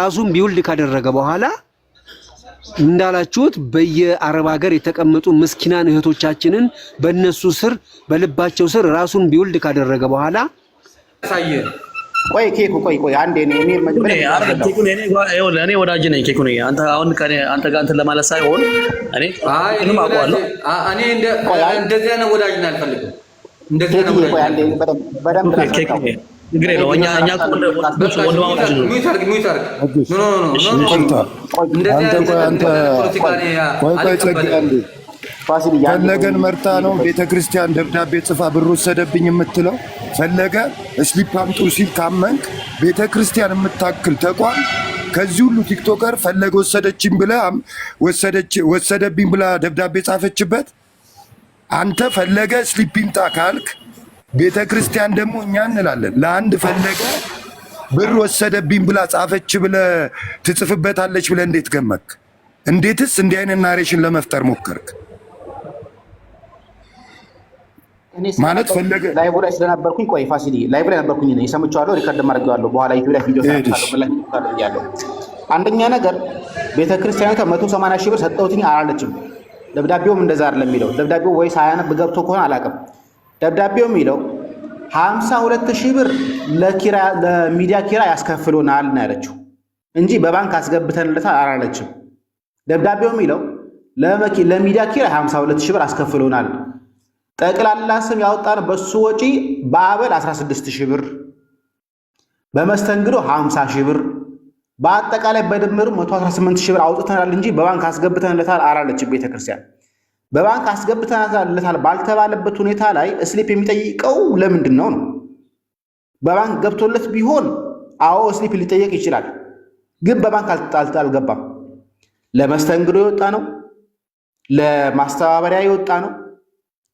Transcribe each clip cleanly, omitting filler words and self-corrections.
ራሱን ቢውልድ ካደረገ በኋላ እንዳላችሁት በየአረብ ሀገር የተቀመጡ ምስኪናን እህቶቻችንን በእነሱ ስር በልባቸው ስር ራሱን ቢውልድ ካደረገ በኋላ ሳየ ቆይ ኬኩ ቆይ አንዴ እኔ ወዳጅ ነኝ ኬኩ ነኝ አንተ አሁን አንተ ጋር እንትን ለማለት ሳይሆን እኔ እንደዚህ ነው ወዳጅ ነኝ አልፈልግም እንደዚህ ነው ወዳጅ አንዴ በደንብ ግሬ ነው እኛ ወንድማማች ነው ሚውታርክ ኖ ፈለገን መርታ ነው ቤተክርስቲያን ደብዳቤ ጽፋ ብር ወሰደብኝ የምትለው ፈለገ ስሊፕ አምጡ ሲል ካመንክ ቤተክርስቲያን የምታክል ተቋም ከዚህ ሁሉ ቲክቶከር ፈለገ ወሰደብኝ ብላ ደብዳቤ ጻፈችበት አንተ ፈለገ ስሊፕ ይምጣ ካልክ ቤተክርስቲያን ደግሞ እኛ እንላለን ለአንድ ፈለገ ብር ወሰደብኝ ብላ ጻፈች ብለ ትጽፍበታለች ብለ እንዴት ገመክ እንዴትስ እንዲህ አይነት ናሬሽን ለመፍጠር ሞከርክ ማለት ፈለገ ላይቭ ላይ ስለነበርኩኝ ቆይ ፋሲሊ ላይቭ ላይ ነበርኩኝ ነው የሰምቻለሁ ሪከርድ ማድረጋለሁ በኋላ ዩቲዩብ ላይ ቪዲዮ ሰራለሁ አንደኛ ነገር ቤተክርስቲያኑ 180 ሺህ ብር ሰጠውትኝ አላለችም ደብዳቤውም እንደዛ አይደለም የሚለው ደብዳቤው ወይ ሳያነብ ገብቶ ከሆነ አላውቅም ደብዳቤው የሚለው 52000 ብር ለሚዲያ ኪራይ ያስከፍሉናል ነው ያለችው እንጂ በባንክ አስገብተንለታል አላለችም ደብዳቤው የሚለው ለሚዲያ ኪራይ 52000 ብር አስከፍሉናል ጠቅላላ ስም ያወጣነው በሱ ወጪ በአበል 16000 ብር በመስተንግዶ 50000 ብር በአጠቃላይ በድምሩ 118000 ብር አውጥተናል እንጂ በባንክ አስገብተንለታል አላለችም ቤተክርስቲያን በባንክ አስገብተንለታል ባልተባለበት ሁኔታ ላይ ስሊፕ የሚጠይቀው ለምንድን ነው በባንክ ገብቶለት ቢሆን አዎ ስሊፕ ሊጠየቅ ይችላል ግን በባንክ አልገባም ለመስተንግዶ የወጣ ነው ለማስተባበሪያ የወጣ ነው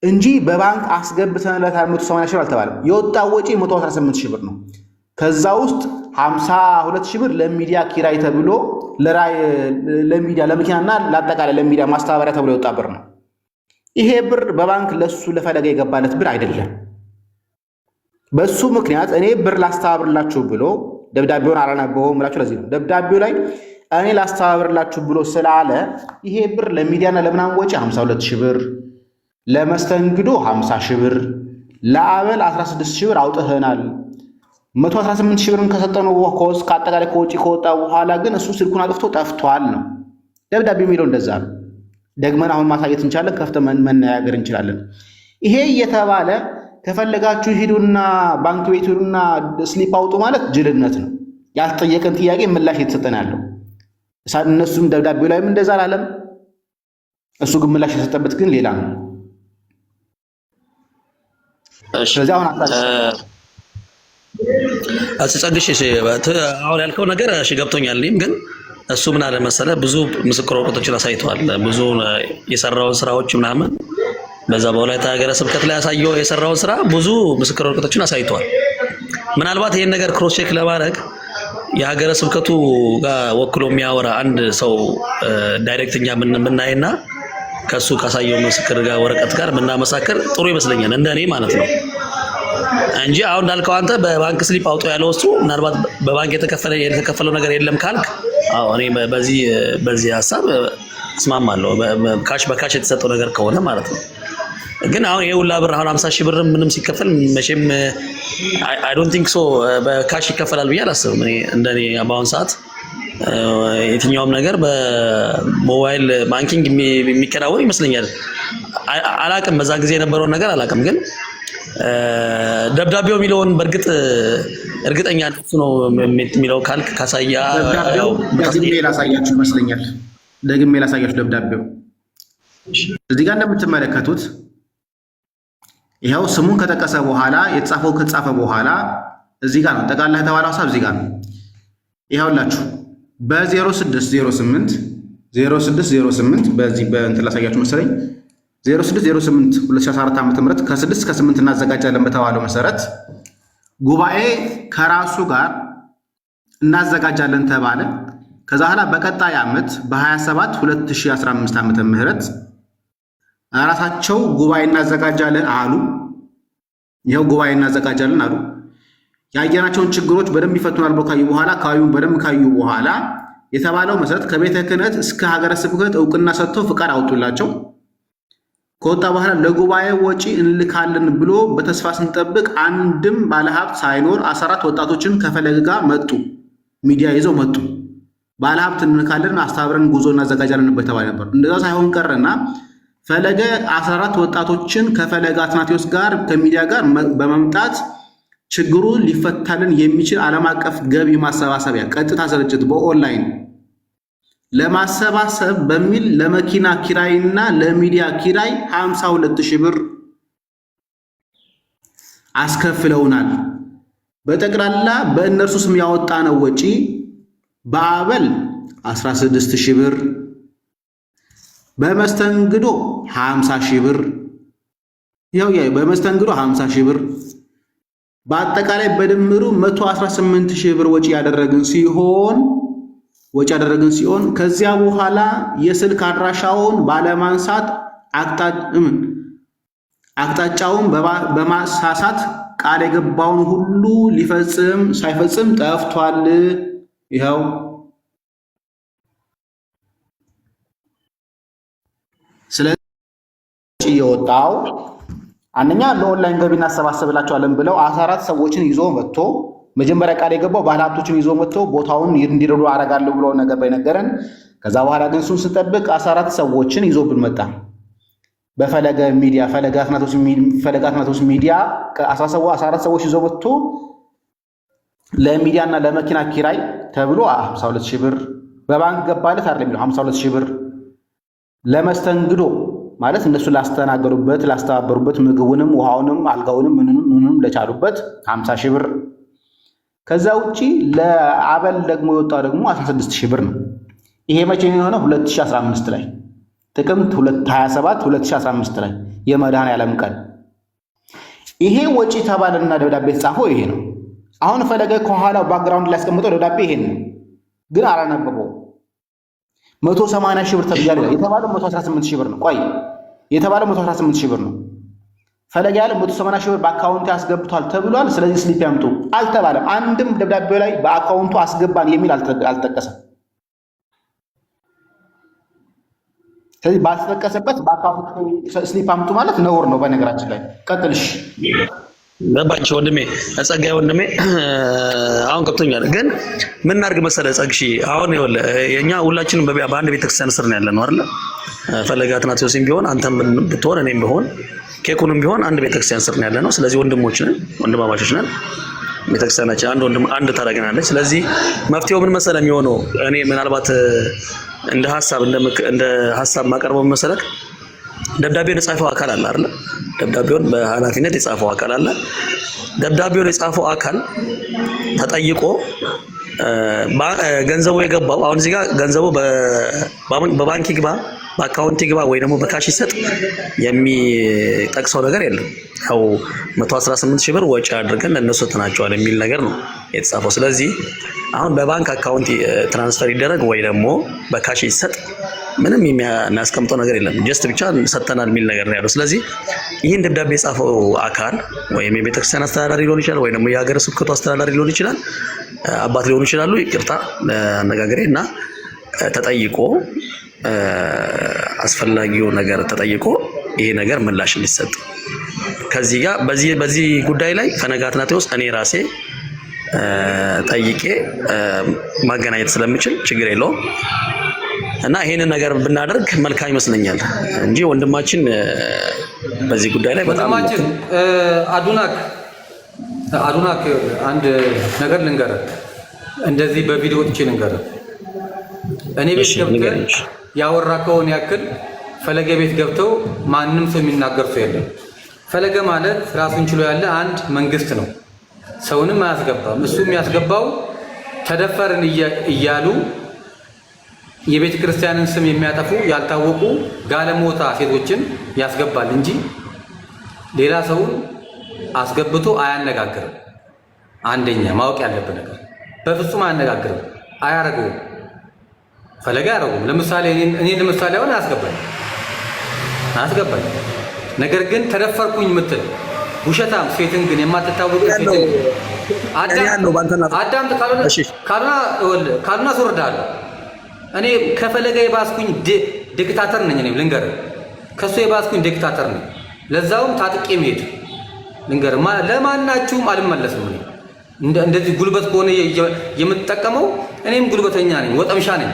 እንጂ በባንክ አስገብተንለታል 180 ሺህ ብር አልተባለም የወጣው ወጪ 118 ሺህ ብር ነው ከዛ ውስጥ 52 ሺህ ብር ለሚዲያ ኪራይ ተብሎ ለሚዲያ ለመኪናና ለአጠቃላይ ለሚዲያ ማስተባበሪያ ተብሎ የወጣ ብር ነው ይሄ ብር በባንክ ለሱ ለፈለገ የገባለት ብር አይደለም በሱ ምክንያት እኔ ብር ላስተባብርላችሁ ብሎ ደብዳቤውን አላነበበውም ብላችሁ ለዚህ ነው ደብዳቤው ላይ እኔ ላስተባብርላችሁ ብሎ ስላለ ይሄ ብር ለሚዲያና ለምናምን ወጪ 52 ሺህ ብር ለመስተንግዶ 50 ሺህ ብር ለአበል 16 ሺህ ብር አውጥተናል 118 ሺህ ብርን ከሰጠነው ኮስ ከአጠቃላይ ከወጪ ከወጣ በኋላ ግን እሱ ስልኩን አጥፍቶ ጠፍቷል ነው ደብዳቤው የሚለው እንደዛ ነው ደግመን አሁን ማሳየት እንችላለን ከፍተን መነጋገር እንችላለን ይሄ እየተባለ ከፈለጋችሁ ሂዱና ባንክ ቤት ሂዱና ስሊፕ አውጡ ማለት ጅልነት ነው ያልጠየቀን ጥያቄ ምላሽ የተሰጠን ያለው እነሱም ደብዳቤው ላይም እንደዛ አላለም እሱ ግን ምላሽ የሰጠበት ግን ሌላ ነው ስለዚህ አሁን አጽጸግሽ አሁን ያልከው ነገር እሺ ገብቶኛል ግን እሱ ምን አለ መሰለ ብዙ ምስክር ወረቀቶችን አሳይቷል ብዙ የሰራው ስራዎች ምናምን በዛ በወላይታ ሀገረ ስብከት ላይ ያሳየው የሰራው ስራ ብዙ ምስክር ወረቀቶችን አሳይቷል ምናልባት ይሄን ነገር ክሮስ ቼክ ለማድረግ የሀገረ ስብከቱ ጋር ወክሎ የሚያወራ አንድ ሰው ዳይሬክትኛ ምናይና ከሱ ካሳየው ምስክር ጋር ወረቀት ጋር ምናመሳከር ጥሩ ይመስለኛል እንደኔ ማለት ነው እንጂ አሁን እንዳልከው አንተ በባንክ ስሊፕ አውጦ ያለው እሱ ምናልባት በባንክ የተከፈለው ነገር የለም ካልክ አዎ እኔ በዚህ ሐሳብ እስማማለሁ በካሽ የተሰጠው ነገር ከሆነ ማለት ነው ግን አሁን የሁላ ብር አሁን 50 ሺህ ብር ምንም ሲከፈል መቼም አይ ዶንት ቲንክ ሶ በካሽ ይከፈላል ብዬ አላስብም እኔ እንደኔ በአሁን ሰዓት የትኛውም ነገር በሞባይል ባንኪንግ የሚከናወን ይመስለኛል አላቅም በዛ ጊዜ የነበረው ነገር አላቅም ግን ደብዳቤው የሚለውን በርግጥ እርግጠኛ ነው የሚለው ካልክ ካሳያ ደግሜ ላሳያችሁ ይመስለኛል ደግሜ ላሳያችሁ ደብዳቤው እዚህ ጋር እንደምትመለከቱት ይሄው ስሙን ከጠቀሰ በኋላ የተጻፈው ከተጻፈ በኋላ እዚህ ጋር ነው ጠቃላይ ተባለው ሐሳብ እዚህ ጋር ነው ይሄውላችሁ በ0608 በዚህ በእንትን ላሳያችሁ መሰለኝ 0608 2014 ዓ.ም ከ6 እስከ 8 እናዘጋጃለን በተባለው መሰረት ጉባኤ ከራሱ ጋር እናዘጋጃለን ተባለ ከዛ ኋላ በቀጣይ ዓመት በ27 2015 ዓመተ ምህረት ራሳቸው ጉባኤ እናዘጋጃለን አሉ ይሄው ጉባኤ እናዘጋጃለን አሉ ያየናቸውን ችግሮች በደንብ ይፈቱናል ብሎ ካዩ በኋላ አካባቢውን በደንብ ካዩ በኋላ የተባለው መሰረት ከቤተ ክህነት እስከ ሀገረ ስብከት እውቅና ሰጥተው ፍቃድ አውጡላቸው። ከወጣ በኋላ ለጉባኤ ወጪ እንልካለን ብሎ በተስፋ ስንጠብቅ አንድም ባለሀብት ሳይኖር 14 ወጣቶችን ከፈለገ ጋር መጡ። ሚዲያ ይዘው መጡ። ባለሀብት እንልካለን አስተባብረን ጉዞ እናዘጋጃለን በተባለ ነበር። እንደዛ ሳይሆን ቀረና ፈለገ 14 ወጣቶችን ከፈለገ አትናቴዎስ ጋር ከሚዲያ ጋር በመምጣት ችግሩ ሊፈታልን የሚችል ዓለም አቀፍ ገቢ ማሰባሰቢያ ቀጥታ ስርጭት በኦንላይን ለማሰባሰብ በሚል ለመኪና ኪራይና ለሚዲያ ኪራይ 52,000 ብር አስከፍለውናል። በጠቅላላ በእነርሱ ስም ያወጣነው ወጪ በአበል 16,000 ብር፣ በመስተንግዶ 50,000 ብር፣ በመስተንግዶ 50,000 ብር፣ በአጠቃላይ በድምሩ 118,000 ብር ወጪ ያደረግን ሲሆን ከዚያ በኋላ የስልክ አድራሻውን ባለማንሳት አቅጣጫውን በማሳሳት ቃል የገባውን ሁሉ ሊፈጽም ሳይፈጽም ጠፍቷል። ይኸው ስለዚህ የወጣው አንደኛ ለኦንላይን ገቢ እናሰባስብላቸዋለን ብለው 14 ሰዎችን ይዞ መጥቶ መጀመሪያ ቃል የገባው ባለሀብቶችን ይዞ መጥቶ ቦታውን እንዲረዱ አረጋለሁ ብሎ ነገር ባይነገረን፣ ከዛ በኋላ ግን እሱን ስንጠብቅ 14 ሰዎችን ይዞብን መጣ። በፈለገ ሚዲያ ፈለገ አትናቴዎስ ሚዲያ ከ14 ሰዎች ይዞ መጥቶ ለሚዲያና ለመኪና ኪራይ ተብሎ 52,000 ብር በባንክ ገባለት አይደለም የሚለው 52,000 ብር ለመስተንግዶ ማለት እነሱ ላስተናገዱበት ላስተባበሩበት ምግቡንም ውሃውንም አልጋውንም ምንንም ለቻሉበት 50,000 ብር። ከዛ ውጪ ለአበል ደግሞ የወጣው ደግሞ 16,000 ብር ነው። ይሄ መቼ ነው የሆነው? 2015 ላይ ጥቅምት 27 2015 ላይ የመድኃኔዓለም ቀን ይሄ ወጪ ተባለና ደብዳቤ ተጻፈው ይሄ ነው። አሁን ፈለገ ከኋላው ባክግራውንድ ላይ ያስቀምጠው ደብዳቤ ይሄን ነው፣ ግን አላነበበው። 180,000 ብር ተብያለሁ የተባለው 118,000 ብር ነው። ቆይ የተባለው 118,000 ብር ነው። ፈለገ ያለ 180,000 ብር በአካውንቱ ያስገብቷል ተብሏል። ስለዚህ ስሊፕ ያምጡ አልተባለም። አንድም ደብዳቤው ላይ በአካውንቱ አስገባን የሚል አልተጠቀሰም። ስለዚህ ባልተጠቀሰበት በአካውንቱ ስሊፕ አምጡ ማለት ነውር ነው። በነገራችን ላይ ቀጥልሽ ገባች ወንድሜ ጸጋዬ ወንድሜ፣ አሁን ገብቶኛል። ግን ምን እናድርግ መሰለህ ጸግሺ፣ አሁን ይኸውልህ የኛ ሁላችንም በአንድ ቤተክርስቲያን ስር ነው ያለነው አይደል? ፈለገ አትናቴዎስም ቢሆን አንተም ብትሆን እኔም ቢሆን ኬኩንም ቢሆን አንድ ቤተክርስቲያን ስር ነው ያለነው። ስለዚህ ወንድሞች ነን፣ ወንድማማቾች ነን። ቤተክርስቲያናችን አንድ ታደርገናለች። ስለዚህ መፍትሄው ምን መሰለህ የሚሆነው እኔ ምናልባት እንደ ሀሳብ ማቀርበው መሰለህ ደብዳቤውን የጻፈው አካል አለ አይደል? ደብዳቤውን በኃላፊነት የጻፈው አካል አለ። ደብዳቤውን የጻፈው አካል ተጠይቆ ገንዘቡ የገባው አሁን እዚህ ጋር ገንዘቡ በባንክ ይግባ በአካውንት ይግባ ወይ ደግሞ በካሽ ይሰጥ የሚጠቅሰው ነገር የለም። ያው 118,000 ብር ወጪ አድርገን ለነሱ ተናቸዋል የሚል ነገር ነው የተጻፈው። ስለዚህ አሁን በባንክ አካውንት ትራንስፈር ይደረግ ወይ ደግሞ በካሽ ይሰጥ ምንም የሚያስቀምጠው ነገር የለም። ጀስት ብቻ ሰጥተናል የሚል ነገር ነው ያለው። ስለዚህ ይህን ደብዳቤ የጻፈው አካል ወይም የቤተክርስቲያን አስተዳዳሪ ሊሆን ይችላል ወይ ደግሞ የሀገረ ስብከቱ አስተዳዳሪ ሊሆን ይችላል፣ አባት ሊሆኑ ይችላሉ። ይቅርታ አነጋገሬ እና ተጠይቆ አስፈላጊው ነገር ተጠይቆ ይሄ ነገር ምላሽ ሊሰጥ ከዚህ ጋር በዚህ ጉዳይ ላይ ፈለገ አትናቴዎስ እኔ ራሴ ጠይቄ ማገናኘት ስለምችል ችግር የለውም እና ይሄንን ነገር ብናደርግ መልካም ይመስለኛል እንጂ ወንድማችን በዚህ ጉዳይ ላይ በጣም ወንድማችን አዱናክ አንድ ነገር ልንገርህ፣ እንደዚህ በቪዲዮ ወጥቼ ልንገርህ። እኔ ቤት ገብተህ ያወራከውን ያክል ፈለገ ቤት ገብተው ማንም ሰው የሚናገር ሰው የለም። ፈለገ ማለት ራሱን ችሎ ያለ አንድ መንግስት ነው። ሰውንም አያስገባም። እሱ የሚያስገባው ተደፈርን እያሉ የቤተ ክርስቲያንን ስም የሚያጠፉ ያልታወቁ ጋለሞታ ሴቶችን ያስገባል እንጂ ሌላ ሰውን አስገብቶ አያነጋግርም። አንደኛ ማወቅ ያለብን ነገር በፍጹም አያነጋግርም፣ አያረገውም። ፈለገ አያረገውም። ለምሳሌ እኔ ለምሳሌ አሁን አያስገባኝ። ነገር ግን ተደፈርኩኝ ምትል ውሸታም ሴትን ግን የማትታወቅ ሴትን አዳም ካልሆነ አስወርዳለሁ። እኔ ከፈለገ የባስኩኝ ዲክታተር ነኝ። እኔም ልንገርህ ከሱ የባስኩኝ ዲክታተር ነኝ። ለዛውም ታጥቄ መሄድ ልንገርህ ለማናችሁም አልመለስም። እኔ እንደዚህ ጉልበት ከሆነ የምትጠቀመው እኔም ጉልበተኛ ነኝ፣ ወጠምሻ ነኝ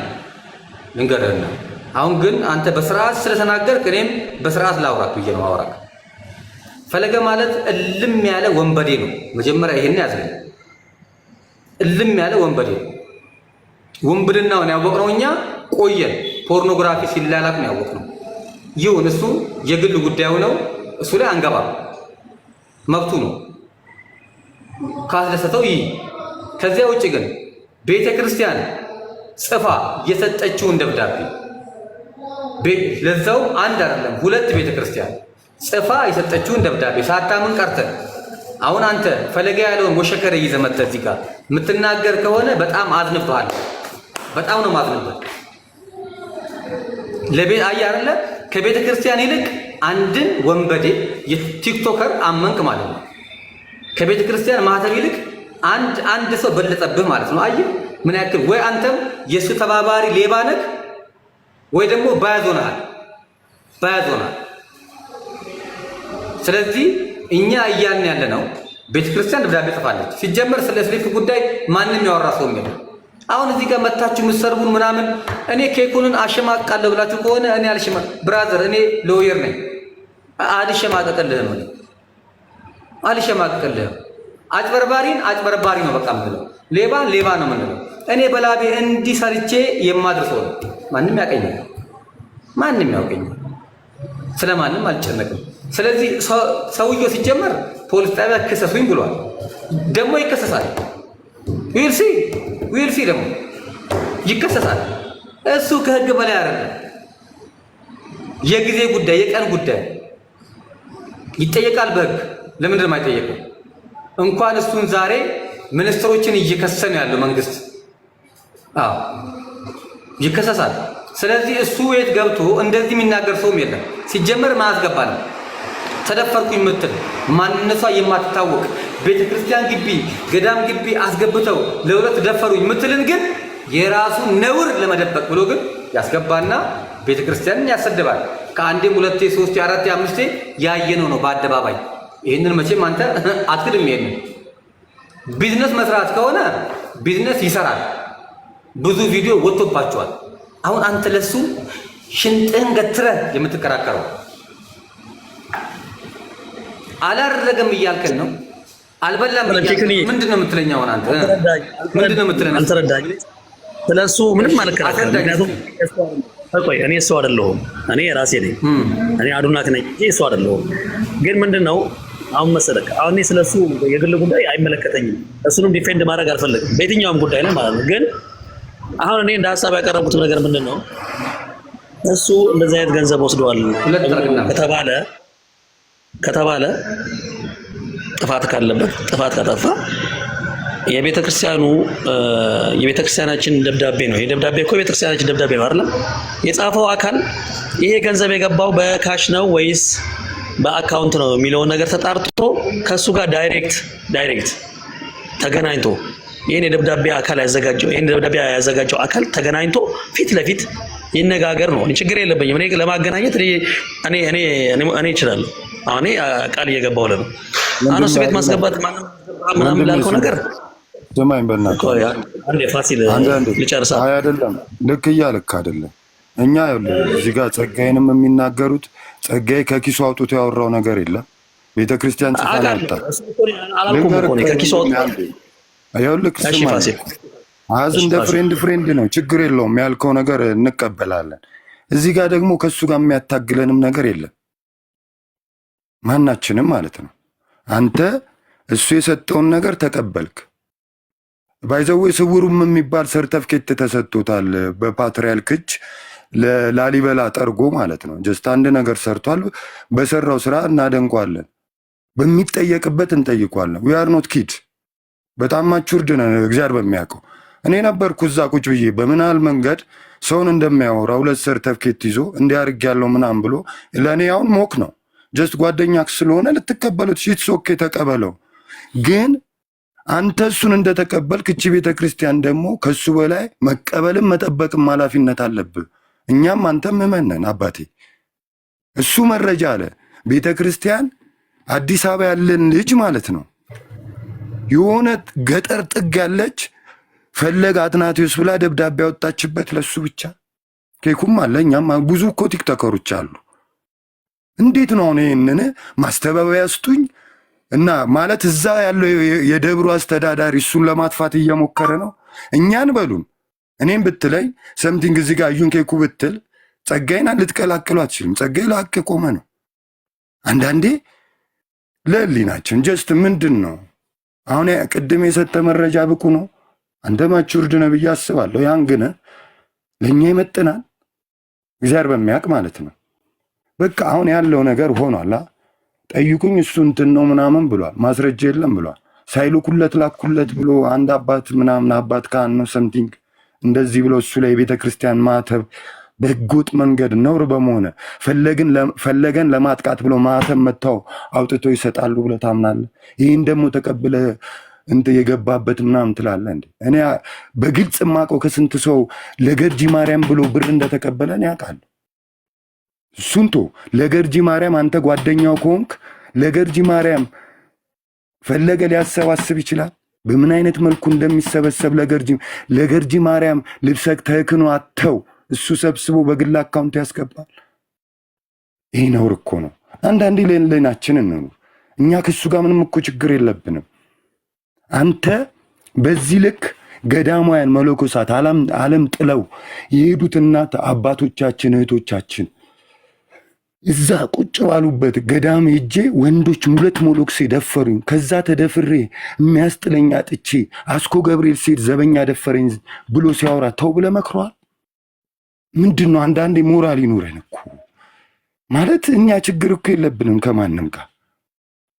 ልንገርህና አሁን ግን አንተ በስርዓት ስለተናገርክ እኔም በስርዓት ላውራክ ብዬ ነው አውራክ። ፈለገ ማለት እልም ያለ ወንበዴ ነው። መጀመሪያ ይሄን ያዝልኝ። እልም ያለ ወንበዴ ነው። ወንብድናውን ያወቅነው እኛ ቆየን። ፖርኖግራፊ ሲላላክ ነው ያወቅነው። ይሁን እሱ የግል ጉዳዩ ነው። እሱ ላይ አንገባም፣ መብቱ ነው ካስደሰተው ይህ። ከዚያ ውጭ ግን ቤተ ክርስቲያን ጽፋ የሰጠችውን ደብዳቤ ለዛው አንድ አይደለም ሁለት ቤተ ክርስቲያን ጽፋ የሰጠችውን ደብዳቤ ሳታምን ቀርተን አሁን አንተ ፈለገ ያለውን ወሸከረ ይዘህ መተህ እዚህ ጋር የምትናገር ከሆነ በጣም አዝንብሃለሁ። በጣም ነው ማዝንብህ። ለቤት አየህ አይደለ ከቤተ ክርስቲያን ይልቅ አንድን ወንበዴ የቲክቶከር አመንክ ማለት ነው። ከቤተ ክርስቲያን ማህተብ ይልቅ አንድ ሰው በለጠብህ ማለት ነው። አየህ ምን ያክል ወይ አንተም የእሱ ተባባሪ ሌባ ነህ ወይ ደግሞ ባያዞናል። ስለዚህ እኛ እያልን ያለ ነው ቤተክርስቲያን ደብዳቤ ጽፋለች። ሲጀመር ስለ ስሊፕ ጉዳይ ማንም ያወራ ሰው የለም። አሁን እዚህ ጋር መታችሁ የምትሰርቡን ምናምን እኔ ኬኩንን አሸማቅቃለሁ ብላችሁ ከሆነ እኔ ብራዘር እኔ ሎየር ነኝ። አልሸማቀቅልህም። አጭበርባሪን አጭበርባሪ ነው በቃ የምንለው፣ ሌባን ሌባ ነው የምንለው። እኔ በላቤ እንዲህ ሰርቼ የማድርሰው ነው። ማንም ያውቀኛል። ስለማንም አልጨነቅም። ስለዚህ ሰውየው ሲጀመር ፖሊስ ጣቢያ ክሰሱኝ ብሏል። ደግሞ ይከሰሳል። ዊልሲ ደግሞ ይከሰሳል። እሱ ከህግ በላይ አይደለም። የጊዜ ጉዳይ፣ የቀን ጉዳይ ይጠየቃል በህግ። ለምንድን ነው የማይጠየቀው? እንኳን እሱን ዛሬ ሚኒስትሮችን እየከሰሰ ያለው መንግስት ይከሰሳል። ስለዚህ እሱ ቤት ገብቶ እንደዚህ የሚናገር ሰውም የለም። ሲጀመር ማያስገባ ነው። ተደፈርኩኝ የምትል ማንነቷ የማትታወቅ ቤተክርስቲያን ግቢ ገዳም ግቢ አስገብተው ለሁለት ደፈሩኝ የምትልን ግን የራሱ ነውር ለመደበቅ ብሎ ግን ያስገባና ቤተክርስቲያንን ያሰድባል። ከአንዴም ሁለቴ ሶስቴ አራቴ አምስቴ ያየነው ነው በአደባባይ። ይህንን መቼም አንተ አትክድም። ይሄንን ቢዝነስ መስራት ከሆነ ቢዝነስ ይሰራል። ብዙ ቪዲዮ ወጥቶባቸዋል። አሁን አንተ ለሱ ሽንጥህን ገትረህ የምትከራከረው አላረገም እያልከን ነው። አልበላም ምንድን ነው የምትለኝ? አሁን አንተ ምንድን ነው የምትለኝ? አልተረዳኝ። ስለሱ ምንም አልከራከርም። ምክንያቱም እኔ እሱ አይደለሁም። እኔ ራሴ ነኝ። እኔ አዱናክ ነኝ እንጂ እሱ አይደለሁም። ግን ምንድነው አሁን መሰለህ፣ አሁን እኔ ስለሱ የግል ጉዳይ አይመለከተኝም። እሱንም ዲፌንድ ማድረግ አልፈልግም በየትኛውም ጉዳይ ላይ ማለት ነው። ግን አሁን እኔ እንደ ሀሳብ ያቀረቡት ነገር ምንድነው፣ እሱ እንደዚህ አይነት ገንዘብ ወስደዋል ከተባለ ጥፋት ካለበት ጥፋት ካጠፋ የቤተክርስቲያናችን ደብዳቤ ነው። ይሄ ደብዳቤ እኮ የቤተክርስቲያናችን ደብዳቤ ነው አይደል? የጻፈው አካል ይሄ ገንዘብ የገባው በካሽ ነው ወይስ በአካውንት ነው የሚለውን ነገር ተጣርቶ ከሱ ጋር ዳይሬክት ተገናኝቶ ይሄን የደብዳቤ አካል ያዘጋጀው አካል ተገናኝቶ ፊት ለፊት ይነጋገር ነው። እኔ ችግር የለብኝም። እኔ ለማገናኘት እኔ እችላለሁ። አሁን ቃል እየገባሁ ነው። አነሱ ቤት ማስገባት ምናምን ላልከው ነገር ደማኝ በእናትህ አንዴ ፋሲል ልጨርሳ። አይ አይደለም፣ ልክ እያልክ አይደለም። እኛ እዚህ ጋር ጸጋዬንም የሚናገሩት ጸጋዬ ከኪሱ አውጥቶ ያወራው ነገር የለም። ቤተክርስቲያን ጽፋን አጣ ከኪሱ ልክ አዝ እንደ ፍሬንድ ነው። ችግር የለውም ያልከው ነገር እንቀበላለን። እዚህ ጋር ደግሞ ከሱ ጋር የሚያታግለንም ነገር የለም ማናችንም ማለት ነው። አንተ እሱ የሰጠውን ነገር ተቀበልክ። ባይዘዌ ስውሩም የሚባል ሰርተፍኬት ተሰጥቶታል በፓትርያርክ እጅ ለላሊበላ ጠርጎ ማለት ነው። ጀስት አንድ ነገር ሰርቷል። በሰራው ስራ እናደንቋለን፣ በሚጠየቅበት እንጠይቋለን። ዊ አር ኖት ኪድ። በጣም ማቹርድ ነን እግዚአብሔር በሚያውቀው። እኔ ነበርኩ እዛ ቁጭ ብዬ በምን ያህል መንገድ ሰውን እንደሚያወራ ሁለት ሰርተፍኬት ይዞ እንዲያርግ ያለው ምናምን ብሎ ለእኔ አሁን ሞክ ነው። ጀስት ጓደኛክ ስለሆነ ልትቀበሉት ሺትስ ኦኬ ተቀበለው። ግን አንተ እሱን እንደተቀበልክ እቺ ቤተክርስቲያን ደግሞ ከሱ በላይ መቀበልም መጠበቅም ኃላፊነት አለብህ። እኛም አንተም ምእመነን አባቴ እሱ መረጃ አለ ቤተክርስቲያን አዲስ አበባ ያለን ልጅ ማለት ነው የሆነ ገጠር ጥግ ያለች ፈለገ አትናቴዎስ ብላ ደብዳቤ ያወጣችበት ለሱ ብቻ ኬኩም አለ። እኛም ብዙ እኮ ቲክቶከሮች አሉ። እንዴት ነው ይሄንን ማስተባበያ ስጡኝ እና ማለት እዛ ያለው የደብሩ አስተዳዳሪ እሱን ለማጥፋት እየሞከረ ነው። እኛን በሉን እኔም ብትለኝ ሰምቲንግ እዚህ ጋር አዩን ኬኩ ብትል ጸጋይና ልትቀላቅሉ አትችልም። ጸጋይ ለሐቅ ቆመ ነው። አንዳንዴ ለህሊናችን ጀስት ምንድን ነው አሁን ቅድም የሰጠ መረጃ ብቁ ነው። አንተ ማቹርድ ነህ ብዬ አስባለሁ። ያን ግን ለእኛ ይመጥናል እግዚአብሔር በሚያውቅ ማለት ነው። በቃ አሁን ያለው ነገር ሆኗል። ጠይቁኝ እሱ እንትን ነው ምናምን ብሏል። ማስረጃ የለም ብሏል። ሳይልኩለት ላኩለት ብሎ አንድ አባት ምናምን አባት ካህን ነው ሰምቲንግ እንደዚህ ብሎ እሱ ላይ የቤተ ክርስቲያን ማተብ በህገወጥ መንገድ ነውር በመሆነ ፈለገን ለማጥቃት ብሎ ማተብ መታው አውጥቶ ይሰጣሉ ብለህ ታምናለህ? ይህን ደግሞ ተቀብለ እንት የገባበት ምናምን ትላለህ እንዴ? እኔ በግልጽ ማቀው ከስንት ሰው ለገርጂ ማርያም ብሎ ብር እንደተቀበለን ያውቃል። ሱንቶ ለገርጂ ማርያም አንተ ጓደኛው ከሆንክ ለገርጂ ማርያም ፈለገ ሊያሰባስብ ይችላል። በምን አይነት መልኩ እንደሚሰበሰብ ለገርጂ ማርያም ልብሰክ ተክኖ አተው እሱ ሰብስቦ በግል አካውንት ያስገባል። ይህ ነውር እኮ ነው። አንዳንዴ ሌናችንን ነው። እኛ ከሱ ጋር ምንም እኮ ችግር የለብንም። አንተ በዚህ ልክ ገዳማውያን መለኮሳት ዓለም ጥለው የሄዱት እናት አባቶቻችን እህቶቻችን እዛ ቁጭ ባሉበት ገዳም ሄጄ ወንዶች 2 ሞሎክሴ ደፈሩኝ፣ ከዛ ተደፍሬ የሚያስጥለኝ አጥቼ አስኮ ገብርኤል ሴት ዘበኛ ደፈረኝ ብሎ ሲያወራ ተው ብለህ መክሯል። ምንድን ነው? አንዳንዴ ሞራል ይኑረን እኮ ማለት እኛ ችግር እኮ የለብንም ከማንም ጋር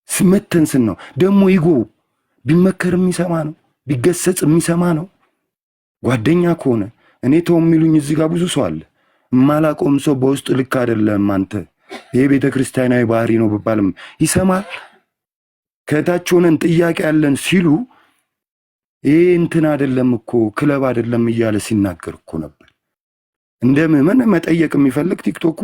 ስመተን ስን ነው ደግሞ ይጎ ቢመከር የሚሰማ ነው፣ ቢገሰጽ የሚሰማ ነው። ጓደኛ ከሆነ እኔ ተው የሚሉኝ እዚህ ጋር ብዙ ሰው አለ። ማላቆም ሰው በውስጥ ልክ አይደለም አንተ ይሄ ቤተ ክርስቲያናዊ ባህሪ ነው ብባልም ይሰማል። ከታች ሆነን ጥያቄ ያለን ሲሉ ይሄ እንትን አይደለም እኮ ክለብ አይደለም እያለ ሲናገር እኮ ነበር። እንደምን መጠየቅ የሚፈልግ ቲክቶኩ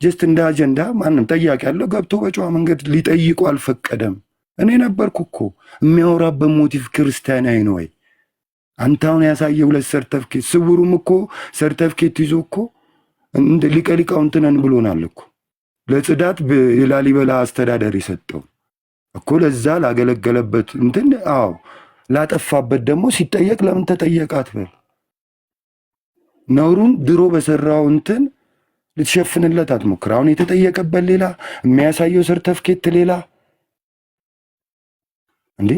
ጀስት እንደ አጀንዳ ማንም ጠያቂ ያለው ገብቶ በጨዋ መንገድ ሊጠይቁ አልፈቀደም። እኔ ነበርኩ እኮ የሚያወራበት ሞቲቭ ክርስቲያናዊ ነው ወይ? አንተ አሁን ያሳየ 2 ሰርተፍኬት ስውሩም እኮ ሰርተፍኬት ይዞ እኮ እንደ ሊቀሊቃው እንትነን ብሎናል እኮ ለጽዳት የላሊበላ አስተዳደር የሰጠው እኮ ለዛ ላገለገለበት እንትን አዎ ላጠፋበት ደግሞ ሲጠየቅ ለምን ተጠየቃት በል ነውሩን ድሮ በሰራው እንትን ልትሸፍንለት አትሞክር። አሁን የተጠየቀበት ሌላ የሚያሳየው ሰርተፍኬት ሌላ እንዴ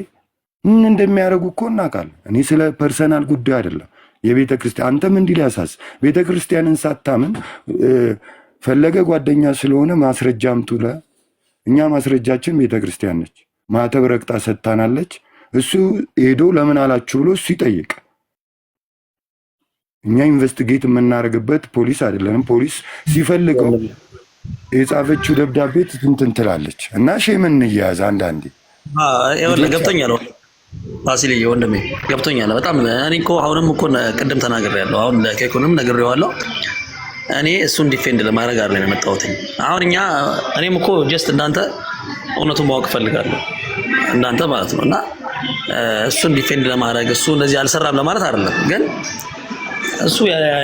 ምን እንደሚያደርጉ እኮ እናውቃለን። እኔ ስለ ፐርሰናል ጉዳይ አይደለም የቤተ ክርስቲያን አንተም እንዲህ ሊያሳስ ቤተ ክርስቲያንን ሳታምን ፈለገ ጓደኛ ስለሆነ ማስረጃ አምጡለ። እኛ ማስረጃችን ቤተ ክርስቲያን ነች፣ ማተብ ረግጣ ሰጥታናለች። እሱ ሄዶ ለምን አላችሁ ብሎ እሱ ይጠይቅ። እኛ ኢንቨስቲጌት የምናደርግበት ፖሊስ አይደለንም። ፖሊስ ሲፈልገው የጻፈችው ደብዳቤ እንትን ትላለች እና ሼምን እንያያዝ አንዳንዴ ገብቶኛል። ፋሲል ወንድሜ ገብቶኛል በጣም እኔ እኮ አሁንም እኮ ቅድም ተናግሬያለሁ። አሁን ለኬኩንም ነግሬዋለሁ። እኔ እሱን ዲፌንድ ለማድረግ አይደለም የመጣሁት። አሁን እኔም እኮ ጀስት እንዳንተ እውነቱን ማወቅ እፈልጋለሁ እንዳንተ ማለት ነው። እና እሱን ዲፌንድ ለማድረግ እሱ እንደዚህ አልሰራም ለማለት አይደለም፣ ግን እሱ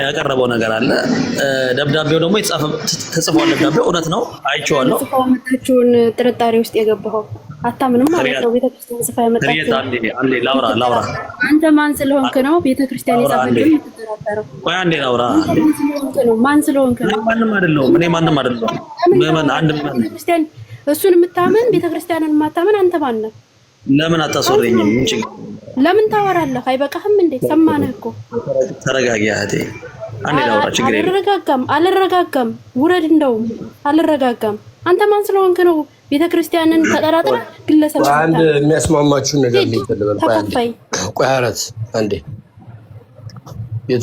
ያቀረበው ነገር አለ። ደብዳቤው ደግሞ ተጽፏል። ደብዳቤው እውነት ነው፣ አይቼዋለሁ። ተጽፏል። ጥርጣሬ ውስጥ የገባኸው አታምንም ማለት ነው። ቤተክርስቲያን ጽፋ ያመጣችው አንዴ ላውራ። አንተ ማን ስለሆንክ ነው ቤተክርስቲያን የጻፈችው የምትጠራጠረው? ቆይ አንዴ ላውራ። ማን ስለሆንክ ነው? ማንም አይደለሁም እኔ ማንም አይደለሁም። አንድ ቤተክርስቲያን እሱን የምታምን ቤተክርስቲያንን የማታምን አንተ ማን ነህ? ለምን አታስወረኝም? ለምን ታወራለህ? አይበቃህም እንዴ? ሰማነህ እኮ። ተረጋጊ እህቴ፣ አንዴ ላውራ። ችግር የለም። አልረጋጋም። ውረድ። እንደውም አልረጋጋም። አንተ ማን ስለሆንክ ነው ቤተክርስቲያንን ተጠራጥራ ግለሰብ? አንድ የሚያስማማችሁ ነገር ልትልበል። ቆይ አረት አንዴ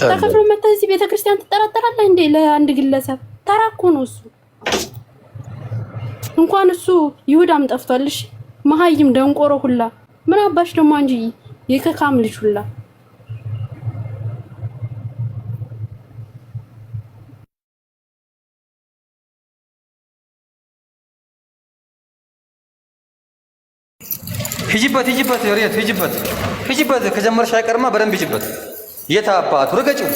ተከፍሎ መተህ እዚህ ቤተክርስቲያን ትጠራጠራለህ እንዴ? ለአንድ ግለሰብ ተራ እኮ ነው እሱ። እንኳን እሱ ይሁዳም ጠፍቷልሽ መሀይም ደንቆሮ ሁላ ምን አባሽ ደግሞ አንጂ የከካም ልጅ ሁላ ሂጂበት ሪያት ሂጂበት ከጀመርሽ አይቀርማ በደንብ ሂጂበት። የታባቱ ረገጪው